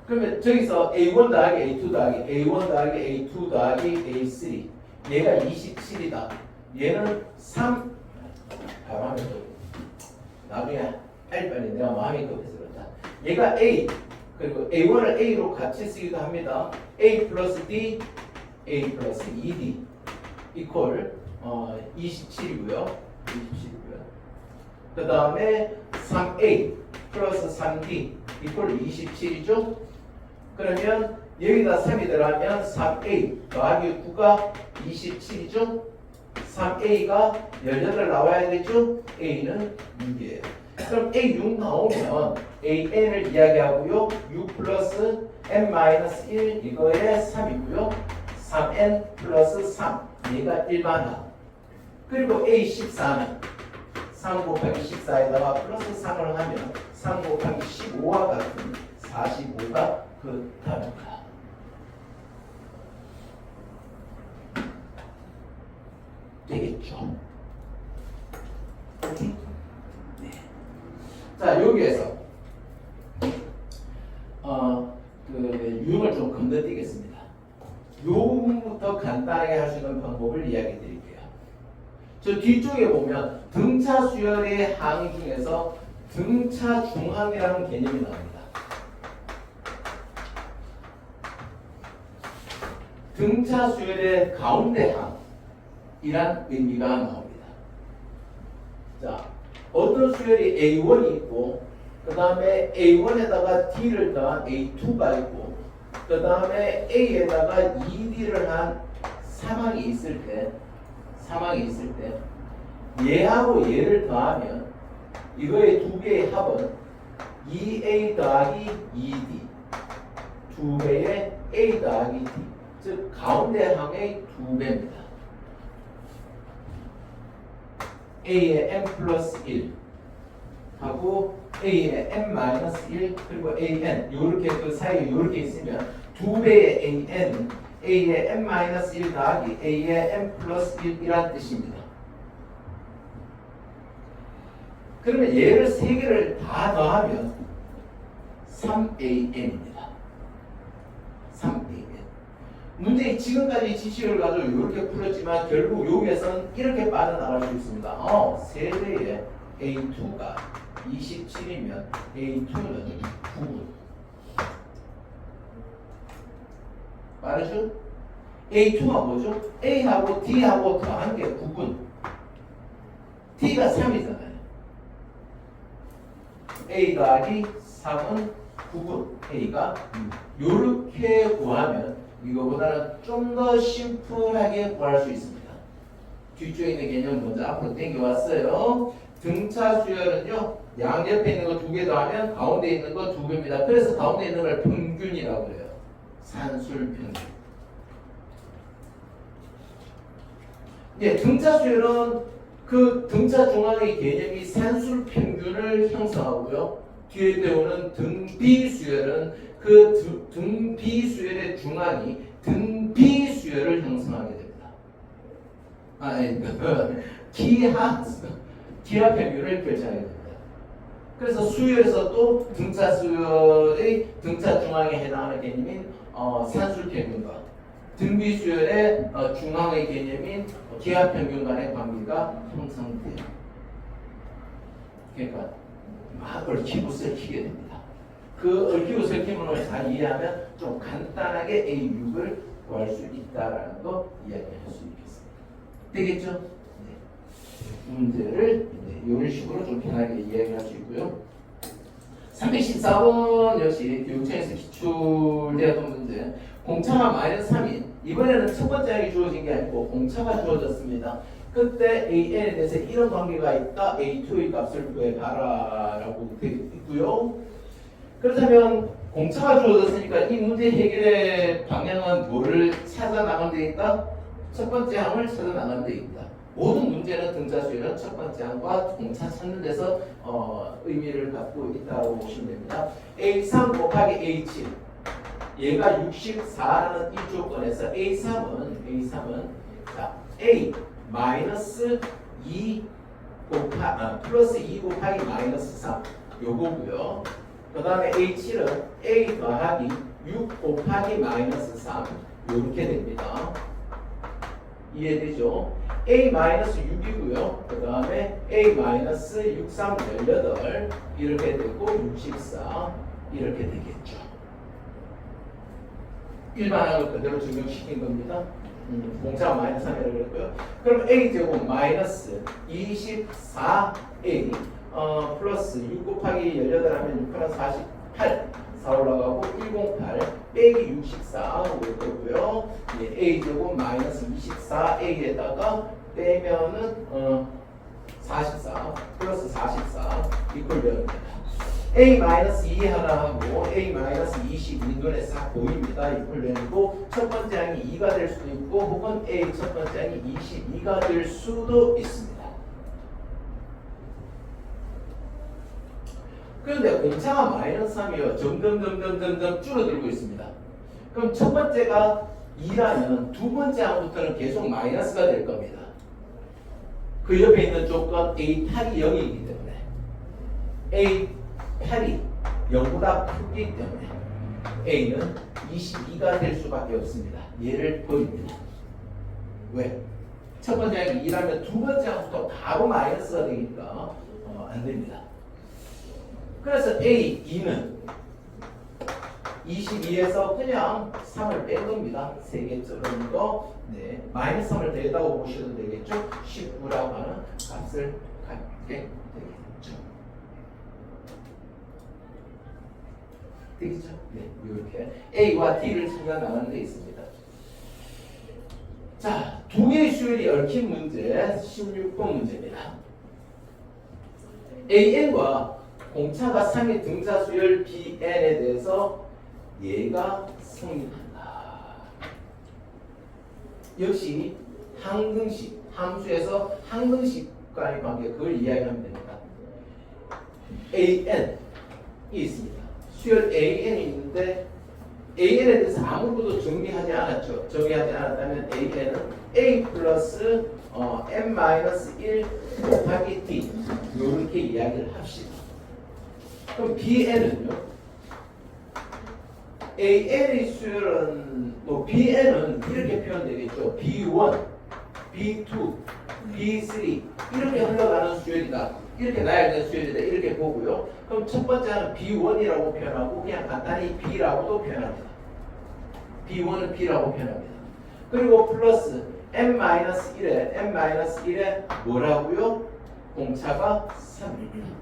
그러면 저기서 A1 더하기 A2 더하기 A1 더하기 A2 더하기 A3 얘가 27이다. 얘는 3 바로 하면 나중에 빨리빨리 내가 마음이 급해서 그렇다. 얘가 A 그리고 A1을 A로 같이 쓰기도 합니다. A 플러스 D, A 플러스 2D 이퀄 27이고요. 27이고요. 그 다음에 3A 플러스 3D 이퀄 27이죠. 그러면 여기다 3이 들어가면 3A 더하기 9가 27이죠. 3A가 18 나와야 되죠. A는 6이에요. 그럼 A6 나오면 AN을 이야기하고요. 6 플러스 N-1 이거에 3이고요. 3N 플러스 3 얘가 일반화. 그리고 A14는 3 곱하기 14에다가 플러스 3을 하면 3 곱하기 15와 같은 45가 그 답입니다. 되겠죠? 오케이? 네. 자, 여기에서 유형을 좀 건너뛰겠습니다. 요 부분부터 간단하게 할 수 있는 방법을 이야기 드릴게요. 저 뒤쪽에 보면 등차 수열의 항 중에서 등차 중항이라는 개념이 나옵니다. 등차 수열의 가운데 항이란 의미가 나옵니다. 자, 어떤 수열이 A1이 있고 그 다음에 A1에다가 D를 더한 A2가 있고 그 다음에 A에다가 2D를 한 사망이 있을 때 얘하고 얘를 더하면 이거의 두 개의 합은 2A 더하기 2D 2배의 A 더하기 D 즉 가운데 항의 2배입니다. A의 n 플러스 1 하고 A의 n-1 그리고 AN 요렇게 그 사이에 요렇게 있으면 2배의 AN A의 n-1 더하기 A의 n 플러스 1이란 뜻입니다. 그러면 얘를 세 개를 다 더하면 3AN입니다. 3AN. 문제 지금까지 지식을 가지고 이렇게 풀었지만 결국 여기에서는 이렇게 빠져나갈 수 있습니다. 세배의 A2가 27이면 A2는 9분. 빠르죠? A2가 뭐죠? A하고 D하고 더한 게 9분. D가 3이잖아요. A 더하기 3은 9분. A가 6. 요렇게 구하면 이거보다는 좀 더 심플하게 구할 수 있습니다. 뒤쪽에 있는 개념 먼저 앞으로 당겨왔어요. 등차 수열은요, 양옆에 있는 거 두 개 더하면 가운데 있는 거 두 배입니다. 그래서 가운데 있는 걸 평균이라고 그래요. 산술 평균. 예, 등차 수열은 그 등차 중앙의 개념이 산술 평균을 형성하고요. 뒤에 배우는 등비 수열은 그 등비 수열의 중앙이 등비 수열을 형성하게 됩니다. 기하 평균을 결정하게 됩니다. 그래서 수열에서 또 등차 수열의 등차 중앙에 해당하는 개념인 산술 평균과 등비 수열의 중앙의 개념인 기하 평균 간의 관계가 형성돼요. 그러니까 막 얽히고 설키게 됩니다. 그 얽히고 설킴을 잘 이해하면 좀 간단하게 A6을 구할 수 있다라는 거 이야기할 수 있겠습니다. 되겠죠? 네. 문제를 이런 식으로 좀 편하게 이야기할 수 있고요. 314번 역시 교육청에서 기출되었던 문제. 공차가 마이너스 3인 이번에는 첫 번째 항이 주어진 게 아니고 공차가 주어졌습니다. 그때 AN에 대해서 이런 관계가 있다. A2의 값을 구해봐라 라고 되어 있고요. 그렇다면 공차가 주어졌으니까 이 문제 해결의 방향은 뭐를 찾아 나가면 돼 있다? 첫 번째 항을 찾아 나가면 돼 있다. 모든 문제는 등차 수열은 첫 번째 항과 공차 찾는 데서 의미를 갖고 있다고 보시면 됩니다. A3 곱하기 A7 얘가 64라는 이 조건에서 A3은 자, A 마이너스 2 플러스 2 곱하기 마이너스 3 요거고요. 그 다음에 A7은 A 더하기 6 곱하기 마이너스 3 요렇게 됩니다. 이해되죠? A 마이너스 6이고요. 그 다음에 A 마이너스 6, 3, 18 이렇게 되고 64 이렇게 되겠죠. 일반항을 그대로 적용시킨 겁니다. 공차가 마이너스 3이라고 그랬고요. 그럼 a제곱 마이너스 24a 플러스 6 곱하기 18 하면 6하나 48 4 올라가고 108 빼기 64 올 거고요. 예, a제곱 마이너스 24a에다가 빼면은 44 플러스 44 이퀄 되어집니다. a 마이너스 2 하나 하고 a 마이너스 22 눈에 싹 보입니다. 이퀄 되고 첫 번째 항이 2가 될 수도 있고 혹은 a 첫 번째 항이 22가 될 수도 있습니다. 그런데 공차가 마이너스 3이요. 점점 줄어들고 있습니다. 그럼 첫 번째가 2라면 두 번째 항부터는 계속 마이너스가 될 겁니다. 그 옆에 있는 조건 A8이 0이기 때문에 A8이 0보다 크기 때문에 A는 22가 될 수밖에 없습니다. 얘를 버립니다. 왜? 첫 번째 항이 2라면 두 번째 항부터 바로 마이너스가 되니까 안 됩니다. 그래서 A2는 22에서 그냥 3을 뺀 겁니다. 3개 적은 거. 네. 마이너스 3을 더했다고 보셔도 되겠죠. 19라고 하는 값을 갖게 되겠죠. 되겠죠? 네. 이렇게 A와 T를 찾아 나가는 데 있습니다. 자, 두 개의 수열이 얽힌 문제 16번 문제입니다. AN과 공차가 3의 등차 수열 BN에 대해서 얘가 성립한다. 역시 항등식, 함수에서 항등식과의 관계 그걸 이야기하면 됩니다. AN이 있습니다. 수열 AN이 있는데 AN에 대해서 아무것도 정리하지 않았죠. 정리하지 않았다면 AN은 A 플러스 n-1 곱하기 D 이렇게 이야기를 합시다. 그럼 BN은요? AN의 수열은 BN은 이렇게 표현되겠죠. B1, B2, B3 이렇게 흘러가는 수열이다. 이렇게 나야 되는 수열이다. 이렇게 보고요. 그럼 첫 번째는 B1이라고 표현하고 그냥 간단히 B라고도 표현합니다. B1은 B라고 표현합니다. 그리고 플러스 n-1에 뭐라고요? 공차가 3입니다.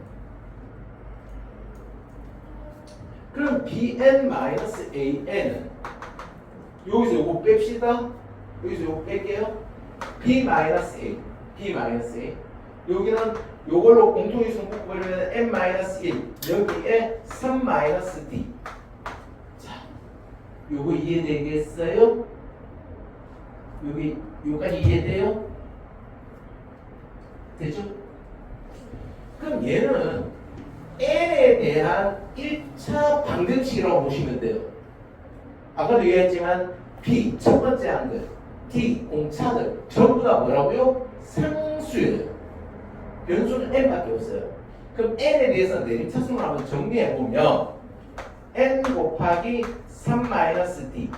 그럼 Bn-AN은 여기서 요거 뺍시다. 여기서 요거 뺄게요. B-A 여기는 요걸로 공통이성 묶어버리면 n-1 여기에 3-D. 자, 요거 이해되겠어요? 요까지 이해돼요? 되죠? 그럼 얘는 n에 대한 1차 방정식이라고 보시면 돼요. 아까도 얘기했지만 B 첫 번째 항들, D 공차들 전부 다 뭐라고요? 상수예요. 변수는 n밖에 없어요. 그럼 n에 대해서 내림차순을 한번 정리해보면 n 곱하기 3-D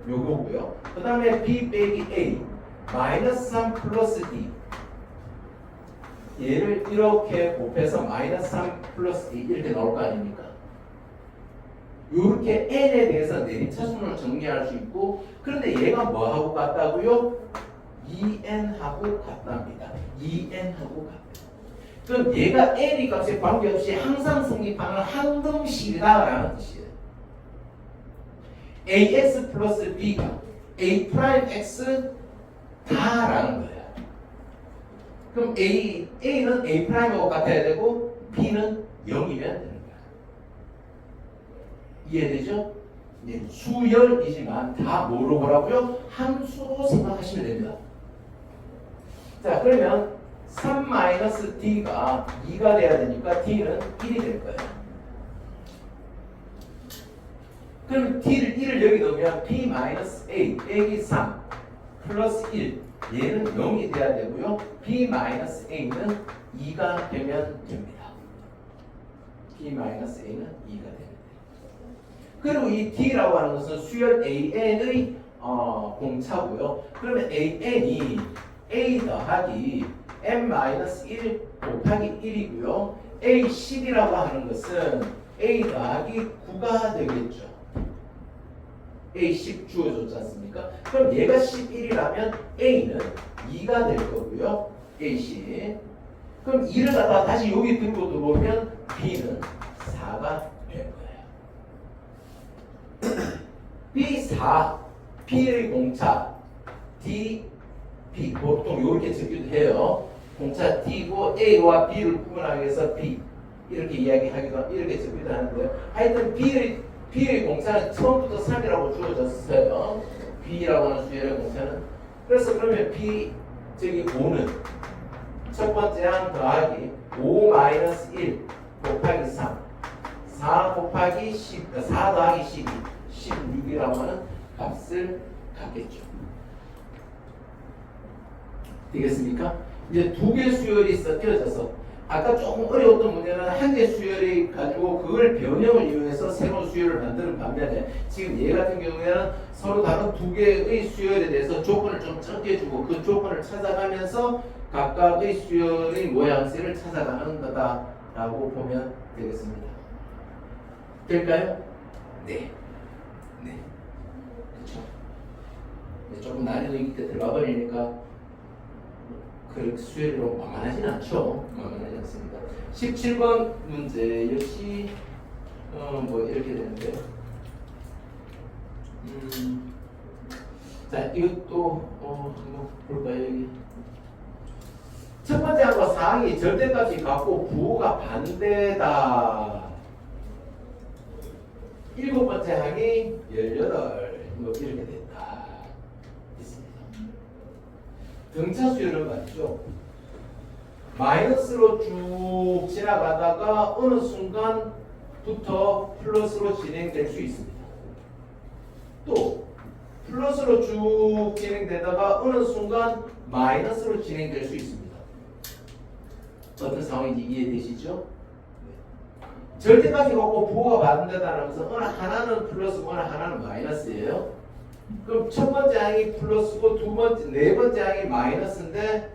요거고요. 그 다음에 B 빼기 A 마이너스 3 플러스 D 얘를 이렇게 곱해서 마이너스 3 플러스 D 이렇게 나올 거 아닙니까? 이렇게 n에 대해서 내림차순으로 정리할 수 있고 그런데 얘가 뭐하고 같다고요? 2n하고 같답니다. 2n하고 같다. 그럼 얘가 n의 값에 관계없이 항상 성립하는 항등식이다라는 뜻이에요. ax 플러스 b가 a 프라임 x 다라는 거예요. 그럼 A는 A 프라임하고 같아야 되고 B는 0이면 되는 거야. 이해되죠? 네, 수열이지만 다 뭐로 보라고요? 함수로 생각하시면 됩니다. 자, 그러면 3-D가 2가 돼야 되니까 D는 1이 될 거예요. 그럼 D를 1을 여기 넣으면 B-A 빼기 3 플러스 1 얘는 0이 돼야 되고요. B-A는 2가 되면 됩니다. B-A는 2가 되면 됩니다. 그리고 이 T라고 하는 것은 수열 AN의 공차고요. 그러면 AN이 A 더하기 n-1 곱하기 1이고요. A10이라고 하는 것은 A 더하기 9가 되겠죠. A 10 주어졌지 않습니까? 그럼 얘가 11이라면 A는 2가 될 거고요. A 10. 그럼 2를 갖다가 다시 여기 들고 들어오면 B는 4가 될 거예요. B4, P의 공차 D, B 보통 이렇게 적기도 해요. 공차 D고 A와 B를 구분하기 위해서 B 이렇게 이야기하기도 이렇게 적기도 하는데요. 하여튼 B의 공차는 처음부터 3이라고 주어졌어요. B라고 하는 수열의 공차는. 그래서 그러면 B 저기 5는 첫 번째 항 더하기 5-1 곱하기 3 4 곱하기 10 4 더하기 12 16이라고 하는 값을 갖겠죠. 되겠습니까? 이제 두 개 수열이 섞여져서 아까 조금 어려웠던 문제는 한 개 수열이 가지고 그걸 변형을 이용해서 새로운 수열을 만드는 반면에 지금 얘 같은 경우에는 서로 다른 두 개의 수열에 대해서 조건을 좀 정해주고 그 조건을 찾아가면서 각각의 수열의 모양새를 찾아가는 거다라고 보면 되겠습니다. 될까요? 네. 네. 그렇죠. 조금 난이도 있게 들어가 버리니까 그 수열이로 만만하진 않죠. 만만하지 않습니다. 17번 문제 역시 뭐 이렇게 되는데 자 이것도 한번 볼까요? 여기 첫 번째 항과 사항이 절대값이 같고 부호가 반대다. 일곱 번째 항이 18 뭐 이렇게 됐다. 있습니다. 등차 수열은 말이죠. 마이너스로 쭉 지나가다가 어느 순간부터 플러스로 진행될 수 있습니다. 또 플러스로 쭉 진행되다가 어느 순간 마이너스로 진행될 수 있습니다. 어떤 상황인지 이해되시죠? 절대값이 같고 부호가 반대다라는 것은 어느 하나는 플러스고 어느 하나는 마이너스예요. 그럼 첫 번째 항이 플러스고 네 번째 항이 마이너스인데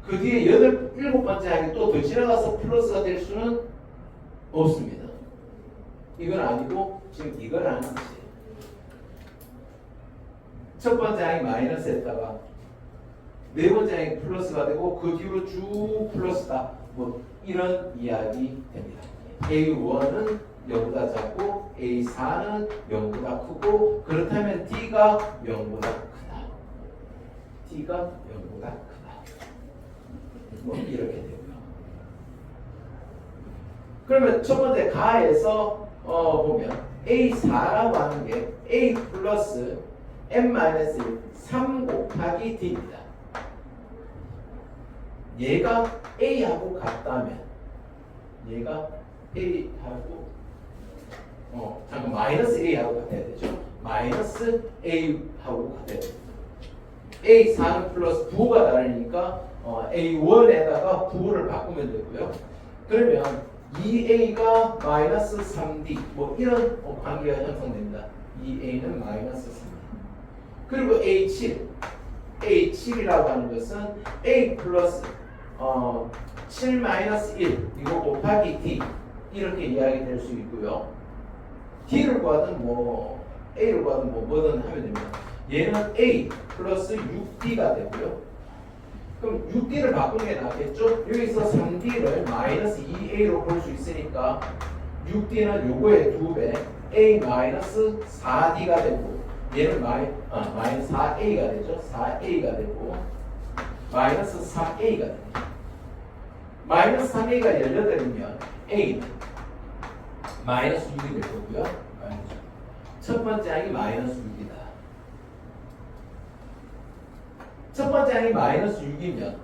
그 뒤에 일곱 번째 항이 또 더 지나가서 플러스가 될 수는 없습니다. 이건 아니고 지금 이걸 하는 것이에요. 첫 번째 항이 마이너스였다가 네 번째 항이 플러스가 되고 그 뒤로 쭉 플러스다. 뭐 이런 이야기 됩니다. A1은 0보다 작고 A4는 0보다 크고 그렇다면 D가 0보다 크다. D가 0보다 크다. 뭐 이렇게 되고요. 그러면 첫 번째 가에서 보면 A4라고 하는 게 A 플러스 M-1 3 곱하기 D입니다. 얘가 A하고 같다면 얘가 A하고 잠깐 마이너스 A하고 같아야 되죠. 마이너스 A하고 같아야 됩니다. A4는 플러스 부호가 다르니까 A1에다가 부호를 바꾸면 되고요. 그러면 2A가 마이너스 3D 뭐 이런 관계가 형성됩니다. 2A는 마이너스 3D 그리고 A7이라고 하는 것은 A 플러스 7 마이너스 1 이거 곱하기 D 이렇게 이야기 될 수 있고요. D를 구하든 뭐 A를 구하든 뭐든 하면 됩니다. 얘는 A 플러스 6D가 되고요. 그럼 6D를 바꾸는 게 낫겠죠? 여기서 3D를 마이너스 2A로 볼 수 있으니까 6D는 요거의 2배 A 마이너스 4D가 되고 얘는 마이너스 4A가 되죠. 4A가 되고 마이너스 3A가 됩니다. 마이너스 3A가 18이면 A는 마이너스 6이 될 거고요. 첫 번째 항이 마이너스 6이다. 첫 번째 항이 마이너스 6이면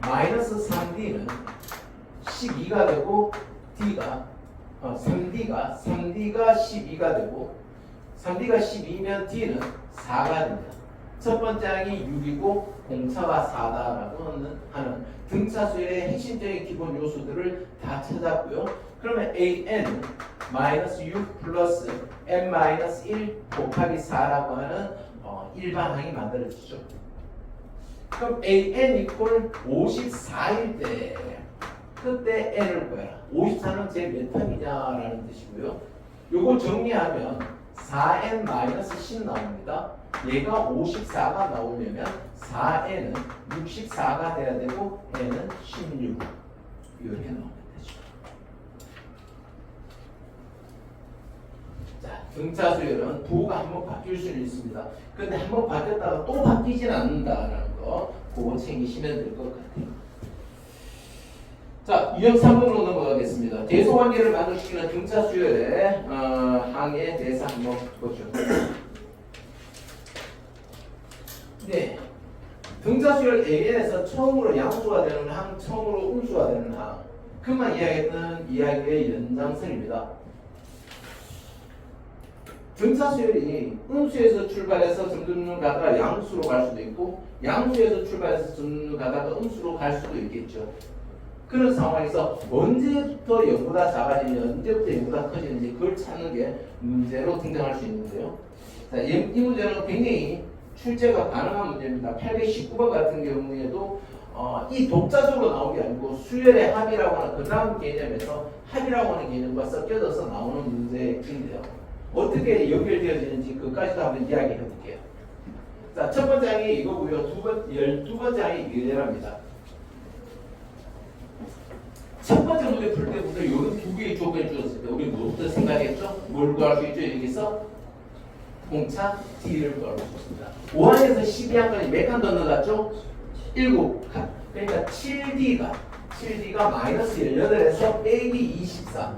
마이너스 3D는 12가 되고 D가 3D가 12가 되고 3D가 12면 D는 4가 됩니다. 첫 번째 항이 6이고 공차가 4다라고 하는 등차수의 핵심적인 기본 요소들을 다 찾았고요. 그러면 AN 마이너스 6 플러스 M 마이너스 1 곱하기 4라고 하는 일반항이 만들어지죠. 그럼 AN 이퀄 54일 때 그때 N을 구해라. 54는 제 몇 탑이냐라는 뜻이고요. 요거 정리하면 4n-10 나옵니다. 얘가 54가 나오려면 4n은 64가 돼야 되고 n은 16 이렇게 나오면 되죠. 자, 등차 수열은 부호가 한번 바뀔 수는 있습니다. 근데 한번 바뀌었다가 또 바뀌진 않는다라는 거 그거 챙기시면 될 것 같아요. 자, 유형 3번으로 넘어가겠습니다. 대소관계를 만들어시키는 등차 수열의 항에 대해서 한번 보죠. 네, 등차 수열 AN에서 처음으로 양수가 되는 항, 처음으로 음수가 되는 항. 그만 이야기했던 이야기의 연장선입니다. 등차 수열이 음수에서 출발해서 점점 가다가 양수로 갈 수도 있고, 양수에서 출발해서 점점 가다가 음수로 갈 수도 있겠죠. 그런 상황에서 언제부터 0보다 작아지냐, 언제부터 0보다 커지는지 그걸 찾는 게 문제로 등장할 수 있는데요. 자, 이 문제는 굉장히 출제가 가능한 문제입니다. 819번 같은 경우에도 이 독자적으로 나온 게 아니고 수열의 합이라고 하는 그 다음 개념에서 합이라고 하는 개념과 섞여져서 나오는 문제인데요. 어떻게 연결되어지는지 그까지도 한번 이야기해 볼게요. 자, 첫 번째 항이 이거고요. 12번째 항이 이래랍니다. 첫 번째 문제 풀 때부터 이런 두 개의 조건을 주었을 때 우리 뭐부터 생각했죠? 뭘 구할 수 있죠? 여기서 공차 D를 구할 수 있습니다. 5항에서 12항까지 몇 칸 더 넣어갔죠? 7칸. 그러니까 7D가 마이너스 18에서 AB 24.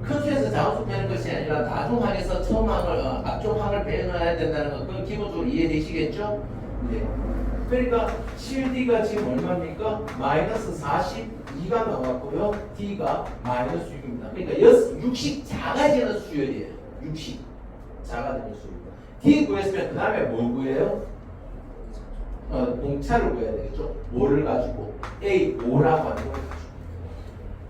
큰 수에서 작은 수 빼는 것이 아니라 나중항에서 처음 항을 앞쪽 항을 빼놔야 된다는 것, 그건 기본적으로 이해되시겠죠? 네. 그러니까 7D가 지금 얼마입니까? 마이너스 42가 나왔고요. D가 마이너스 6입니다. 그러니까 60 작아지는 수열이에요. 60 작아지는 수열입니다. D 구했으면 그 다음에 뭘 구해요? 공차를 구해야 되겠죠. 뭐를 가지고? A5라고 하는 걸 가지고.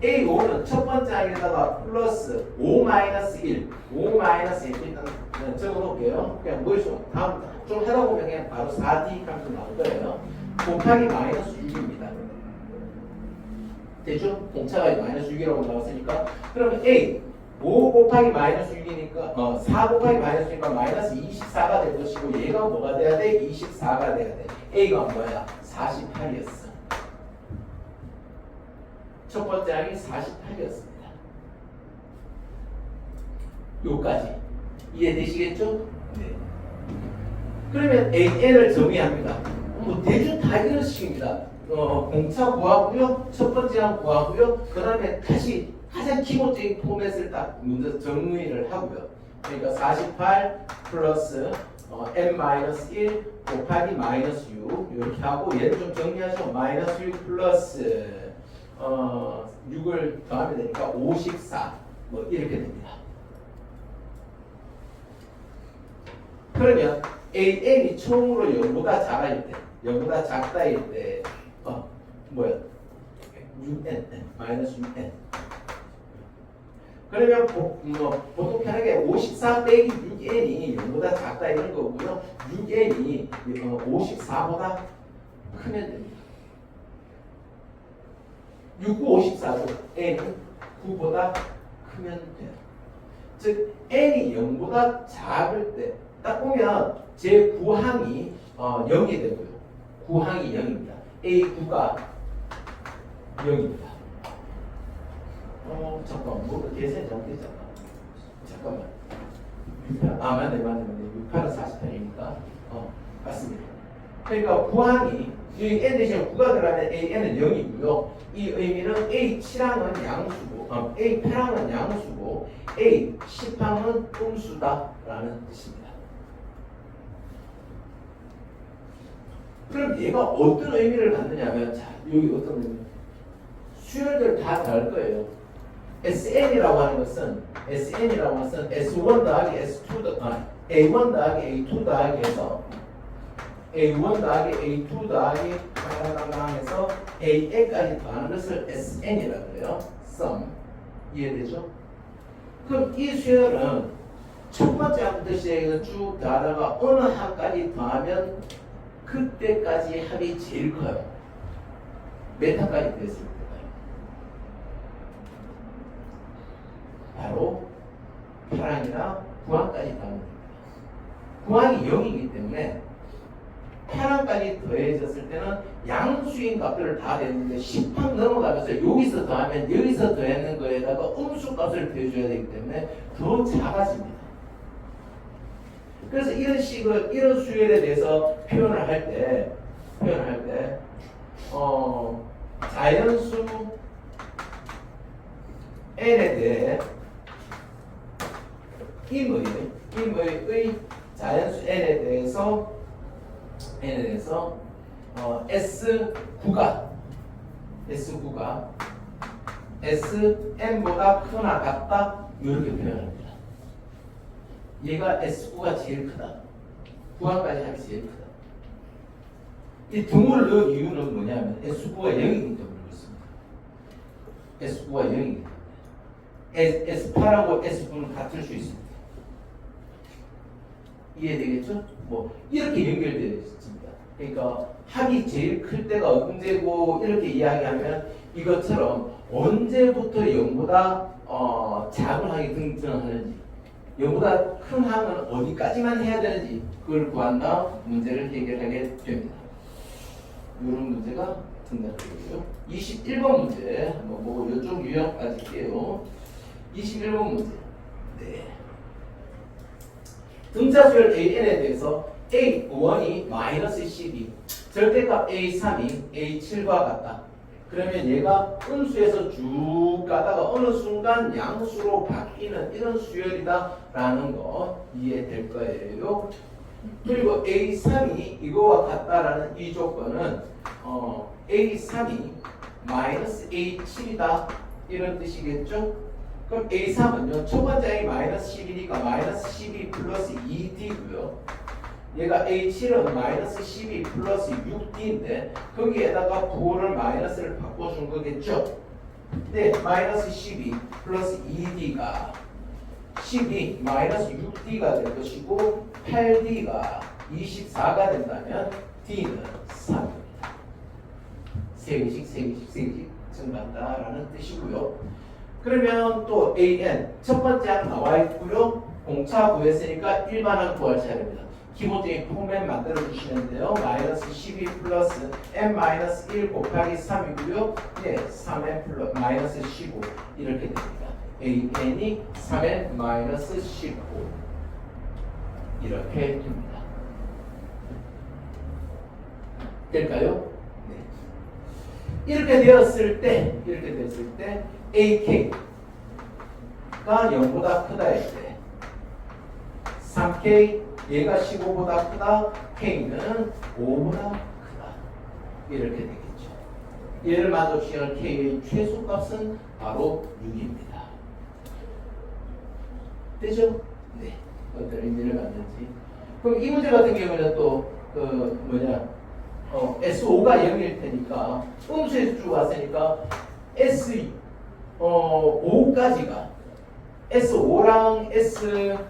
A5는 첫 번째 항에다가 플러스 5-1, 5-1 일단 적어놓을게요. 그냥 머릿속 다음 좀 하다 보면 그냥 바로 4D 값이 나올 거예요. 곱하기 마이너스 6입니다. 되죠? 공차가 마이너스 6이라고 나왔으니까 그러면 A 5 곱하기 마이너스 6이니까 4 곱하기 마이너스 6이니까 마이너스 24가 될 것이고 얘가 뭐가 돼야 돼? 24가 돼야 돼. A가 뭐야? 48이었어. 첫 번째 항이 48이었습니다. 요까지 이해되시겠죠? 네. 그러면 AN을 정의합니다. 뭐 대충 다 이런 식입니다. 공차 구하고요, 첫 번째 항 구하고요, 그 다음에 다시 가장 기본적인 포맷을 딱 먼저 정의를 하고요. 그러니까 48 플러스 n-1 곱하기 마이너스 6 이렇게 하고 얘를 좀 정리하죠. 마이너스 6 플러스 6을 더하면 되니까 54 뭐 이렇게 됩니다. 그러면 AN이 처음으로 0보다 작아질 때, 0보다 작다일 때 뭐야? 6n, 마이너스 6n. 그러면 보통 편하게 54 빼기 6n이 0보다 작다 이런 거고요. 6n이 54보다 크면 됩니다. 6, 9, 54도 n은 9보다 크면 돼요. 즉 n이 0보다 작을 때 딱 보면 제 9항이 0이 되고요. 9항이 0입니다. A9가 0입니다. 잠깐만, 뭐 계산이 잘못되잖아. 잠깐만. 6, 8, 맞네. 6, 8은 48이니까. 맞습니다. 그러니까 9항이 여기 n 대신에 9가 들어가면 AN은 0이고요. 이 의미는 A7항은 양수고, A8항은 양수고, A10항은 음수다라는 뜻입니다. 그럼 얘가 어떤 의미를 갖느냐면, 자, 여기 어떤 의미? 수열들 다 다를 거예요. SN이라고 하는 것은 S1 더하기 S2 A1 더하기 A2 더하기 해서 A1 더하기 A2 더하기 해서 AN까지 더하는 것을 SN이라고 해요. sum. 이해되죠? 그럼 이 수열은 첫 번째 항부터 시작해서 쭉 더하다가 어느 항까지 더하면 그때까지 합이 제일 커요. 몇 항까지 됐을 때까요? 바로 8항이나 구항까지 더하면 됩니다. 구항이 0이기 때문에 파랑까지 더해졌을 때는 양수인 값들을 다 냈는데 10항 넘어가면서 여기서 더하면 여기서 더했는 거에다가 음수 값을 더해줘야 되기 때문에 더 작아집니다. 그래서 이런 식을 이런 수열에 대해서 표현을 할 때 자연수 n에 대해 임의 자연수 n에 대해서 S9가 Sn보다 크나 같다 이렇게 표현합니다. 얘가 S9가 제일 크다. 구항까지 하기 제일 크다. 이 등호를 넣은 이유는 뭐냐면 S9가 0이기 때문에 그렇습니다. S9가 0이기 때문에 S8하고 S9는 같을 수 있습니다. 이해되겠죠? 뭐 이렇게 연결되어 있습니다. 그러니까 합이 제일 클 때가 언제고 이렇게 이야기하면 이것처럼 언제부터 0보다 작은 항이 등장하는지 0보다 큰 항은 어디까지만 해야 되는지 그걸 구한 다음 문제를 해결하게 됩니다. 이런 문제가 등장되고요. 21번 문제 한번 보고 이쪽 유형 빠질게요. 21번 문제. 네. 등차수열 AN에 대해서 A1이 마이너스 12, 절대값 A3이 A7과 같다. 그러면 얘가 음수에서 쭉 가다가 어느 순간 양수로 바뀌는 이런 수열이다 라는 거 이해될 거예요. 그리고 A3이 이거와 같다라는 이 조건은 A3이 마이너스 A7이다 이런 뜻이겠죠? 그럼 A3은요 첫 번째 항이 마이너스 12니까 마이너스 12 플러스 2D고요. 얘가 A7은 마이너스 12 플러스 6D인데 거기에다가 부호를 마이너스를 바꿔준 거겠죠? 네, 마이너스 12 플러스 2D가 12 마이너스 6D가 될 것이고 8D가 24가 된다면 D는 3입니다. 3개씩 증가한다라는 뜻이고요. 그러면 또 AN 첫 번째 항 나와 있고요. 공차 구했으니까 일반항 구할 차례입니다. 기본적인 포맷 만들어 주시면 돼요. 마이너스 12 플러스 n 마이너스 1 곱하기 3이고요. 네, 3n 플러스 마이너스 15 이렇게 됩니다. AN이 3n 마이너스 15 이렇게 됩니다. 될까요? 네. 이렇게 되었을 때 AK가 0보다 크다 할 때 3K 얘가 15보다 크다, K는 5보다 크다. 이렇게 되겠죠. 얘를 만족시키는 K의 최소값은 바로 6입니다. 되죠? 네. 어떤 의미를 갖는지. 그럼 이 문제 같은 경우는 또, S5가 0일 테니까, 음수에서 쭉 왔으니까, S5까지가, S5랑 S5가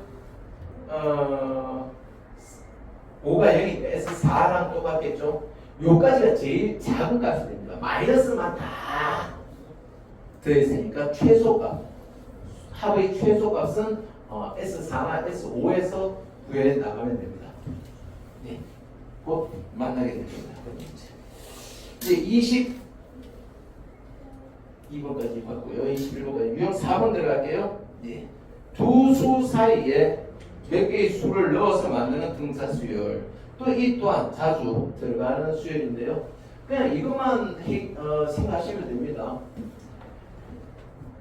0이니까 S4랑 똑같겠죠? 요까지가 제일 작은 값이 됩니다. 마이너스만 다 더했으니까 최소값, 합의 최소값은 S4나 S5에서 구해 나가면 됩니다. 네, 곧 만나게 됩니다. 이제 22번까지 봤고요. 21번까지 유형 4번 들어갈게요. 네. 두 수 사이에 몇 개의 수를 넣어서 만드는 등차 수열. 또 이 또한 자주 들어가는 수열인데요. 그냥 이것만 생각하시면 됩니다.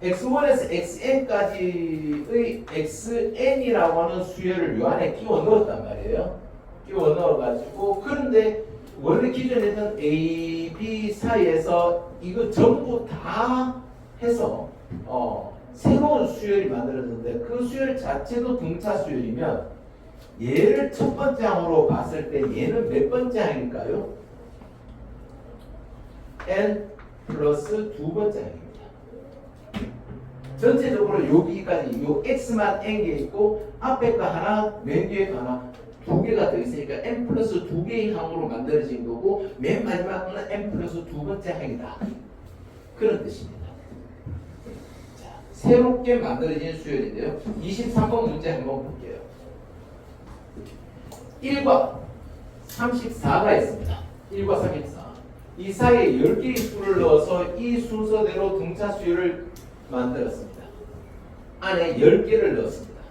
x1에서 xn까지의 xn이라고 하는 수열을 요 안에 끼워 넣었단 말이에요. 끼워 넣어가지고 그런데 원래 기존에 있던 A, B 사이에서 이거 전부 다 해서 새로운 수열이 만들어졌는데 그 수열 자체도 등차 수열이면 얘를 첫 번째 항으로 봤을 때 얘는 몇 번째 항일까요? n 플러스 두 번째 항입니다. 전체적으로 여기까지 요 x만 n개 있고 앞에 거 하나, 맨 뒤에 거 하나 두 개가 더 있으니까 n 플러스 두 개의 항으로 만들어진 거고 맨 마지막 거는 n 플러스 두 번째 항이다. 그런 뜻입니다. 새롭게 만들어진 수열인데요. 23번 문제 한번 볼게요. 1과 34가 있습니다. 1과 34. 이 사이에 10개의 수를 넣어서 이 순서대로 등차 수열을 만들었습니다. 안에 10개를 넣었습니다.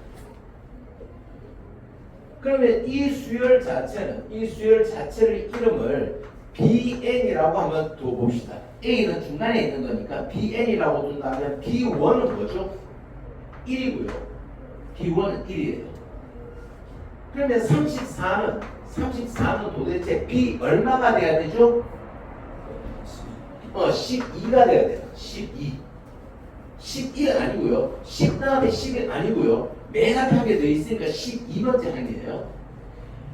그러면 이 수열 자체를 이름을 BN이라고 한번 둬봅시다. A는 중간에 있는 거니까 BN이라고 둔다면 B1은 뭐죠? 1이고요. B1은 1이에요. 그러면 34는 도대체 B 얼마가 돼야 되죠? 12가 돼야 돼요. 12. 11 아니고요. 10 다음에 11 아니고요. 맨 앞에 한 개 더 있으니까 12번째 항이에요.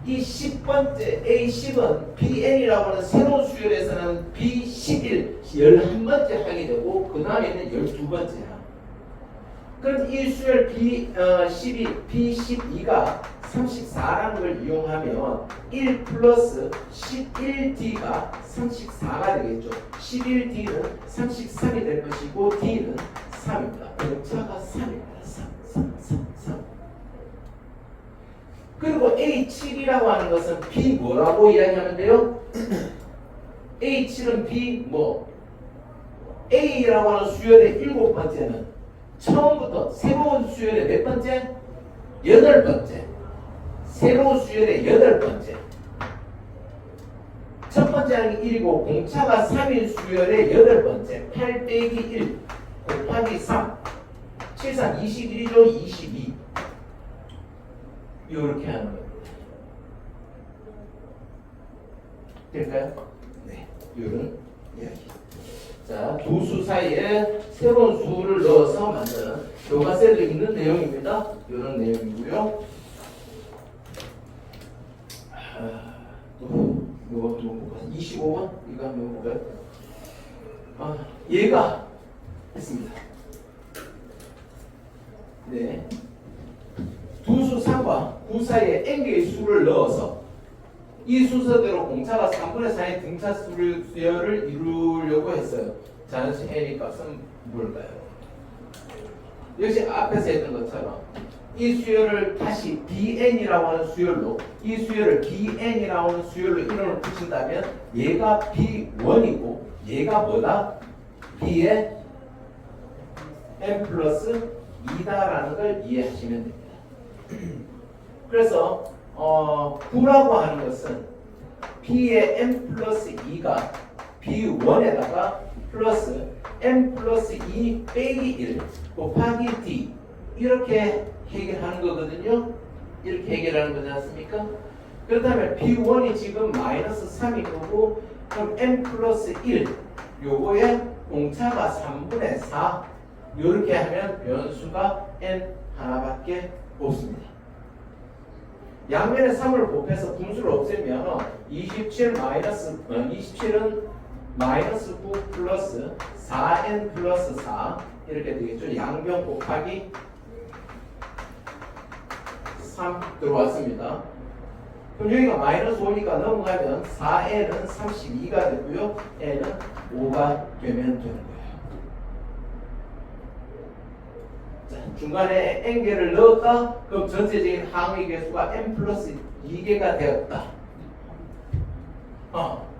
이 10번째 A10은 BN이라고 하는 새로운 수열에서는 B11, 11번째 항이 되고 그 다음에는 12번째 항. 그럼 이 수열 B12, B12가 34라는 걸 이용하면 1 플러스 11D가 34가 되겠죠. 11D는 33이 될 것이고 D는 3입니다. 공차가 3입니다. 3. 그리고 A7이라고 하는 것은 B 뭐라고 이야기하면 돼요? A7은 B 뭐? A라고 하는 수열의 7번째는 처음부터 새로운 수열의 몇 번째? 8번째. 새로운 수열의 8번째. 첫 번째 항이 1이고 공차가 3인 수열의 8번째. 8 빼기 1 곱하기 3. 7, 3, 21이죠. 22. 이렇게 하는 겁니다. 될까요? 네. 이런 이야기. 자, 두 수 사이에 새로운 수를 넣어서 만드는 교과서에도 있는 내용입니다. 이런 내용이고요. 뭐 볼까요? 25번 이거 한번 볼까요? 얘가 했습니다. 네. 두 수 3과 9 사이에 n개의 수를 넣어서 이 순서대로 공차가 3분의 4의 등차 수열을 이루려고 했어요. 자연수 n의 값은 뭘까요? 역시 앞에서 했던 것처럼 이 수열을 다시 bn이라고 하는 수열로 이 수열을 bn이라고 하는 수열로 이름을 붙인다면 얘가 b1이고 얘가 뭐다? b의 n 플러스 2다라는 걸 이해하시면 됩니다. 그래서 9라고 하는 것은 B의 n 플러스 2가 B1에다가 플러스 n 플러스 2 빼기 1 곱하기 D 이렇게 해결하는 거거든요. 이렇게 해결하는 거지 않습니까? 그렇다면 B1이 지금 마이너스 3인 거고 그럼 n 플러스 1 요거에 공차가 3분의 4 이렇게 하면 변수가 n 하나밖에 없습니다. 양면에 3을 곱해서 분수를 없애면 27은 마이너스 9 플러스 4n 플러스 4 이렇게 되겠죠. 양변 곱하기 3 들어왔습니다. 그럼 여기가 마이너스 5니까 넘어가면 4n은 32가 되고요. n은 5가 되면 되는 거예요. 자, 중간에 n개를 넣었다. 그럼 전체적인 항의 개수가 n 플러스 2개가 되었다.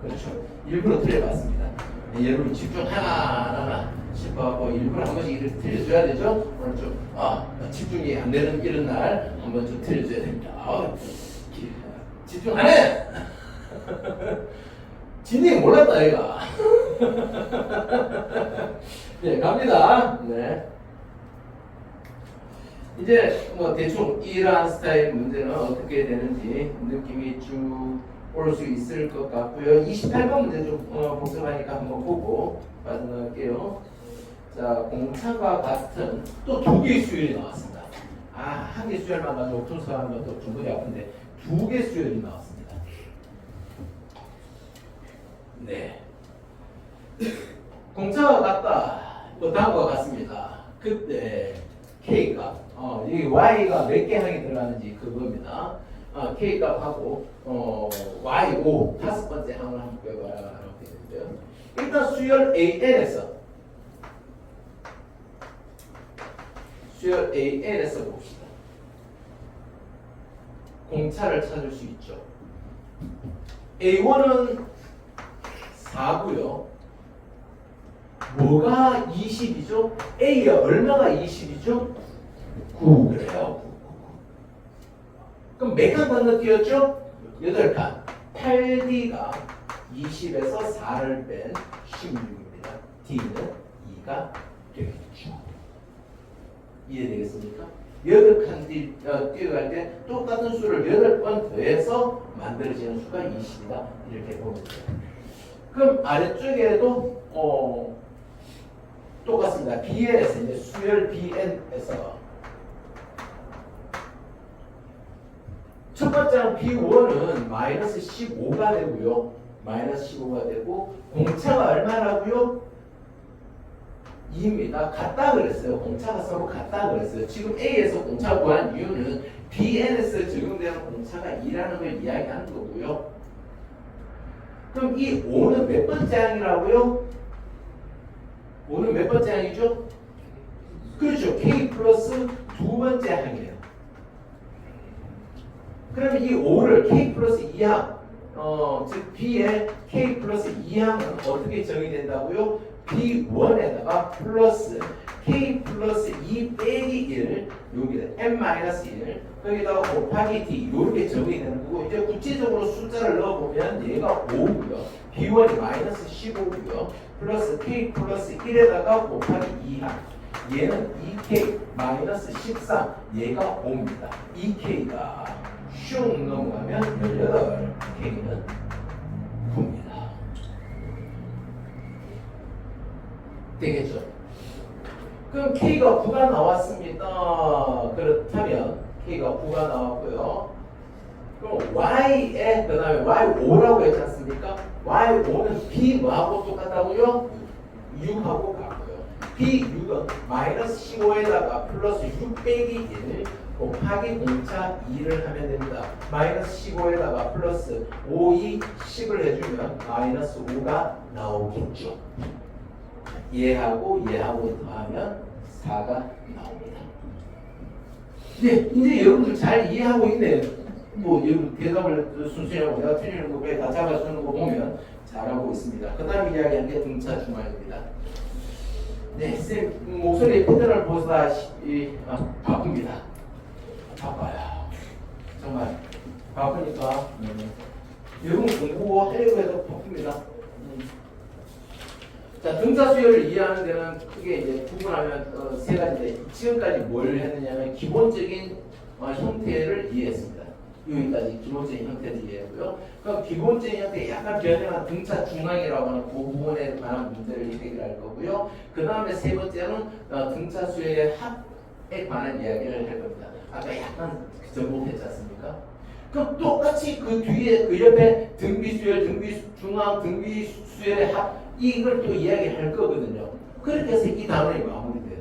그렇죠. 일부러 틀려봤습니다. 네, 여러분 집중 하나하나 싶어하고 일부러 한 번씩 이렇게 틀려줘야 되죠. 오늘 좀 집중이 안 되는 이런 날 한 번 좀 틀려줘야 됩니다. 집중 안 해. 진이 몰랐다 얘가. 네, 갑니다. 네. 이제 뭐 대충 이러한 스타일 문제는 어떻게 되는지 느낌이 쭉 올 수 있을 것 같고요. 28번 문제 좀 복잡하니까 한번 보고 빠져나갈게요. 자, 공차가 같은 또 두 개의 수열이 나왔습니다. 한 개 수열만 가지고 분석하면 또 중간이 아픈데 두 개 수열이 나왔습니다. 네. 공차가 같다. 또 다음과 같습니다. 그때 K가 이 Y가 몇 개 항이 들어가는지 그겁니다. K값하고 Y5 다섯 번째 항을 한번 빼봐라고 되어 있는데요. 일단 수열 AN에서 수열 AN에서 봅시다. 공차를 찾을 수 있죠. A1은 4고요. 뭐가 20이죠? A가 얼마가 20이죠? 9. 그래요. 9. 그럼 몇 칸 건너뛰었죠? 8칸. 8D가 20에서 4를 뺀 16입니다. D는 2가 되겠죠. 이해되겠습니까? 8칸 뛰어갈 때 똑같은 수를 8번 더해서 만들어지는 수가 20이다. 이렇게 보면 돼요. 그럼 아래쪽에도 똑같습니다. BN에서 이제 수열 BN에서 첫 번째는 B1은 마이너스 15가 되고요. 마이너스 15가 되고 공차가 얼마라고요? 2입니다. 같다 그랬어요. 공차가 서로 같다 그랬어요. 지금 A에서 공차 구한 이유는 BN에서 적용되는 공차가 2라는 걸 이야기하는 거고요. 그럼 이 5는 몇 번째 항이라고요? 5는 몇 번째 항이죠? 그렇죠. K 플러스 두 번째 항이에요. 그러면 이 5를 K 플러스 2항, 즉 B의 K 플러스 2항은 어떻게 정의된다고요? B1에다가 플러스 K 플러스 2 빼기 1, 여기다 M-1, 거기다가 곱하기 D, 이렇게 정의되는 거고, 이제 구체적으로 숫자를 넣어보면 얘가 5고요. B1이 마이너스 15고요. 플러스 K 플러스 1에다가 곱하기 2항. 얘는 2K 마이너스 13, 얘가 5입니다. 2K가 슝 넘어가면 18, K는 9입니다. 되겠죠? 그럼 K가 9가 나왔습니다. 그렇다면 K가 9가 나왔고요. 그럼 Y에 그 다음에 Y5라고 했지 않습니까? Y5는 B 뭐하고 똑같다고요? 6하고 같고요. B6은 마이너스 15에다가 플러스 6 빼기 1 곱하기 공차 2를 하면 됩니다. 마이너스 15에다가 플러스 5, 2, 10을 해주면 마이너스 5가 나오겠죠. 얘하고 더하면 4가 나옵니다. 네, 이제 여러분들 잘 이해하고 있네요. 뭐 여러분 대답을 순수하고 내가 틀리는 거 다 잡아주는 거 보면 잘하고 있습니다. 그 다음 이야기하는 게 등차 중앙입니다. 네, 쌤 목소리 패턴을 보다시피 바쁩니다. 바빠요. 정말 바쁘니까 여러분 공부하려고 해도 바쁩니다. 자, 등차 수열을 이해하는 데는 크게 이제 구분하면 세 가지인데 지금까지 뭘 했느냐면 기본적인 형태를 이해했습니다. 여기까지 기본적인 형태를 이해했고요. 그럼 기본적인 형태 약간 변형한 등차 중앙이라고 하는 그 부분에 관한 문제를 해결할 거고요. 그 다음에 세 번째는 등차 수열의 합에 관한 이야기를 할 겁니다. 아까 약간 정복했지 않습니까? 그럼 똑같이 그 뒤에 그 옆에 등비수열, 등비중앙, 등비수열의 합 이걸 또 이야기할 거거든요. 그렇게 해서 이 단원이 마무리돼요.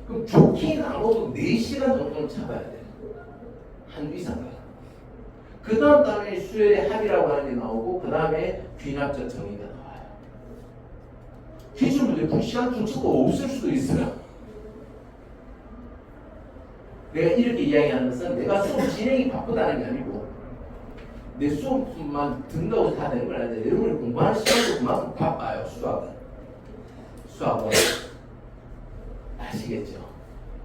그럼 좋긴 않아도 4시간 정도는 잡아야 돼요. 한두 이상 가요. 그 다음 단원이 수열의 합이라고 하는 게 나오고 그 다음에 귀납적 정의가 나와요. 기출문제 2시간 중치가 없을 수도 있어요. 내가 이렇게 이야기하는 것은 내가 수업 진행이 바쁘다는 게 아니고 내 수업만 듣는다고 다 되는 건 아닌데 여러분이 공부하는 시간도 그만큼 바빠요. 수학은 아시겠죠?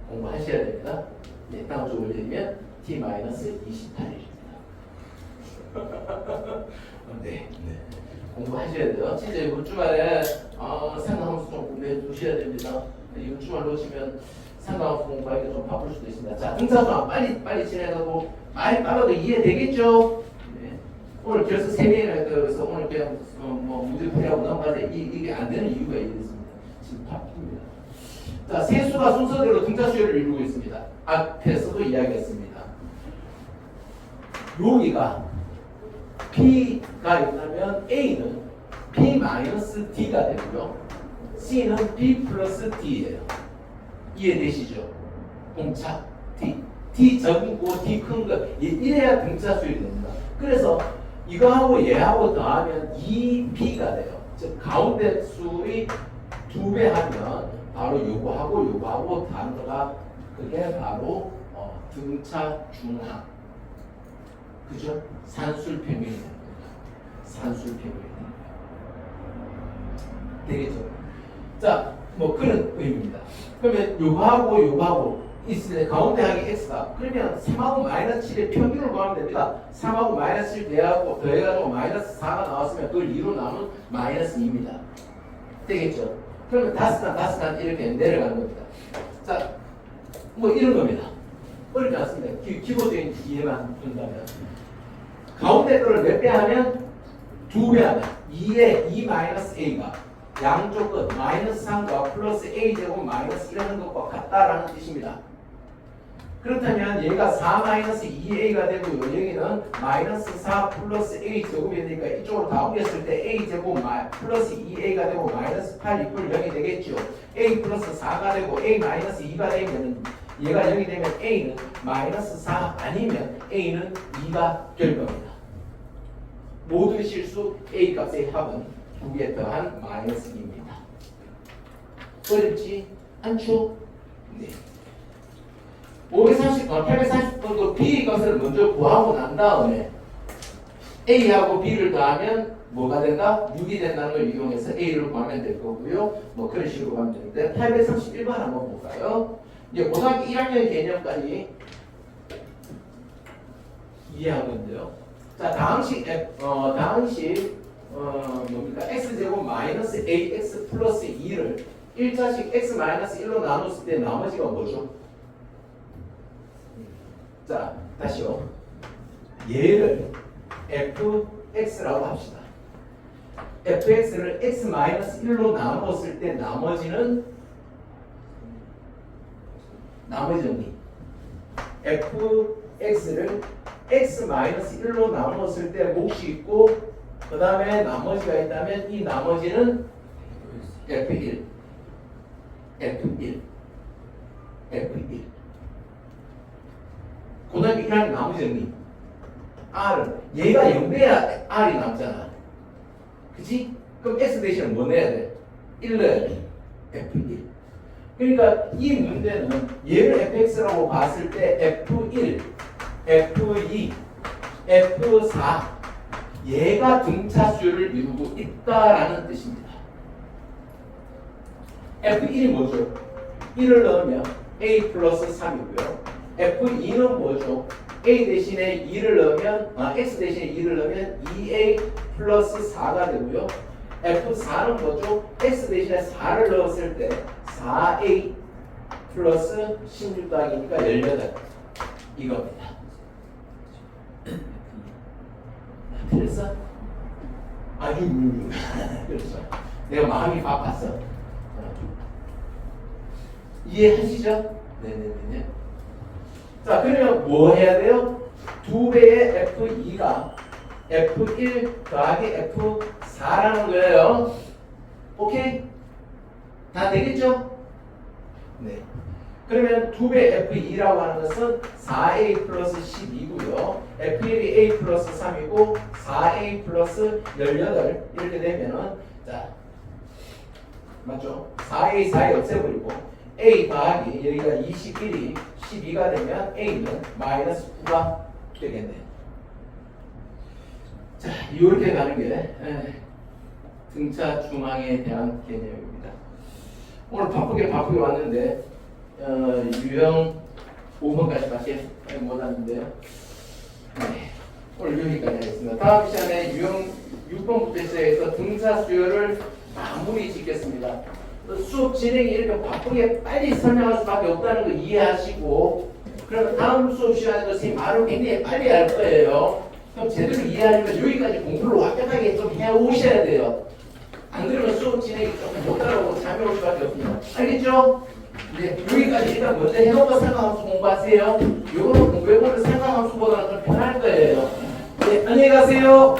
공부하셔야 됩니다. 네, 다음 주 올리면 T-28일입니다. 네, 공부하셔야 돼요. 진짜 이번 주말에 상담함수 좀 공부해 주셔야 됩니다. 이번 주말 놓치면 상담함수 공부하기가 좀 바쁠 수도 있습니다. 자, 등차수학 빨리 진행하고 많이 빨라도 이해되겠죠? 네. 오늘 결석 3명이나 그래서 오늘 그냥 문제 풀이하고 넘어가자. 이게 안 되는 이유가 있습니다. 지금 바쁩니다. 자, 세수가 순서대로 등차 수열을 이루고 있습니다. 앞에서도 이야기했습니다. 여기가 P가 있다면 A는 B-D가 되고요. C는 B 플러스 D예요. 이해되시죠? 공차 D 적은 거 D 큰 거 이래야 등차 수열이 됩니다. 그래서 이거하고 얘하고 더하면 2B가 돼요. 즉 가운데 수의 2배 하면 바로 요거하고 단어가 그게 바로 등차 중항. 그죠? 산술 평면이 됩니다. 산술 평면이 됩니다. 되겠죠? 자, 뭐 그런 의미입니다. 그러면 요거하고 있을 때 가운데 항이 x다. 그러면 3하고 마이너스 7의 평균을 구하면 됩니다. 3하고 마이너스 7 더해가지고 마이너스 4가 나왔으면 그걸 2로 나누면 마이너스 2입니다. 되겠죠? 그러면 다섯 이렇게 내려가는 겁니다. 자, 뭐 이런 겁니다. 어렵지 않습니다. 기본적인 이해만 둔다면. 가운데 거를 몇 배 하면? 2배 하면 2에 2 마이너스 a가 양쪽 끝 마이너스 3과 플러스 a제곱 마이너스 1하는 것과 같다라는 뜻입니다. 그렇다면 얘가 4 마이너스 2a가 되고요. 여기는 마이너스 4 플러스 a제곱이 되니까 이쪽으로 다 옮겼을 때 a제곱 플러스 2a가 되고 마이너스 8 이퀄 0이 되겠죠. a 플러스 4가 되고 a 마이너스 2가 되면 얘가 0이 되면 a는 마이너스 4 아니면 a는 2가 될 겁니다. 모든 실수 a 값의 합은 2개 더한 마이너스 2입니다. 어렵지 않죠? 네. 830번도 b 값을 먼저 구하고 난 다음에 a하고 b를 더하면 뭐가 된다? 6이 된다는 걸 이용해서 a를 구하면 될 거고요. 뭐 그런 식으로 가면 되는데 831번 한번 볼까요? 이제 고등학교 1학년 개념까지 이해하면 돼요. 자, 다항식 뭡니까? x제곱 마이너스 ax 플러스 2를 1자씩 x 마이너스 1로 나눴을 때 나머지가 뭐죠? 자, 다시요. 얘를 fx라고 합시다. fx를 x 마이너스 1로 나눴을 때 나머지는 fx를 x 마이너스 1로 나눴을 때 몫이 있고 그 다음에 나머지가 있다면 이 나머지는 f1 고등학교 1학년 나머지 정리 r은 얘가 0돼야 r이 남잖아. 그치? 그럼 x 대신에 뭐 내야 돼? 1 넣어야 돼. f1 그러니까 이 문제는 얘를 fx라고 봤을 때 f1 F2, F4 얘가 등차수를 이루고 있다라는 뜻입니다. F1이 뭐죠? 1을 넣으면 A 플러스 3이고요. F2는 뭐죠? A 대신에 2를 넣으면 X 대신에 2를 넣으면 2A 플러스 4가 되고요. F4는 뭐죠? X 대신에 4를 넣었을 때 4A 플러스 16 더하기니까 18 이겁니다. 그래서 아주 그렇죠. 내가 마음이 바빴어. 이해하시죠? 네네네. 자, 그러면 뭐 해야 돼요? 2배의 F2가 F1 더하기 F4라는 거예요. 오케이? 다 되겠죠? 네. 그러면 2배 F2라고 하는 것은 4A 플러스 12고요. F1이 A 플러스 3이고 4A 플러스 18 이렇게 되면은 자 맞죠? 4A 4A 없애버리고 A 더하기 여기가 21이 12가 되면 A는 마이너스 9가 되겠네요. 자, 이렇게 가는 게 등차 중앙에 대한 개념입니다. 오늘 바쁘게 왔는데 유형 5번까지밖에 못 왔는데요. 네, 오늘 여기까지 하겠습니다. 다음 시간에 유형 6번부터 시작해서 등차 수요를 마무리 짓겠습니다. 수업 진행이 이렇게 바쁘게 빨리 설명할 수밖에 없다는 거 이해하시고, 그러면 다음 수업 시간에도 선생님 말을 굉장히 빨리 할 거예요. 그럼 제대로 이해하려면 여기까지 공부를 완벽하게 좀 해오셔야 돼요. 안 그러면 수업 진행이 조금 못 따라오고 잠이 올 수밖에 없습니다. 알겠죠? 네, 여기까지 일단 먼저 해놓고 상관함수 공부하세요. 요거는 공부해보는 상관함수보다는 좀 편할 거예요. 네, 안녕히 가세요.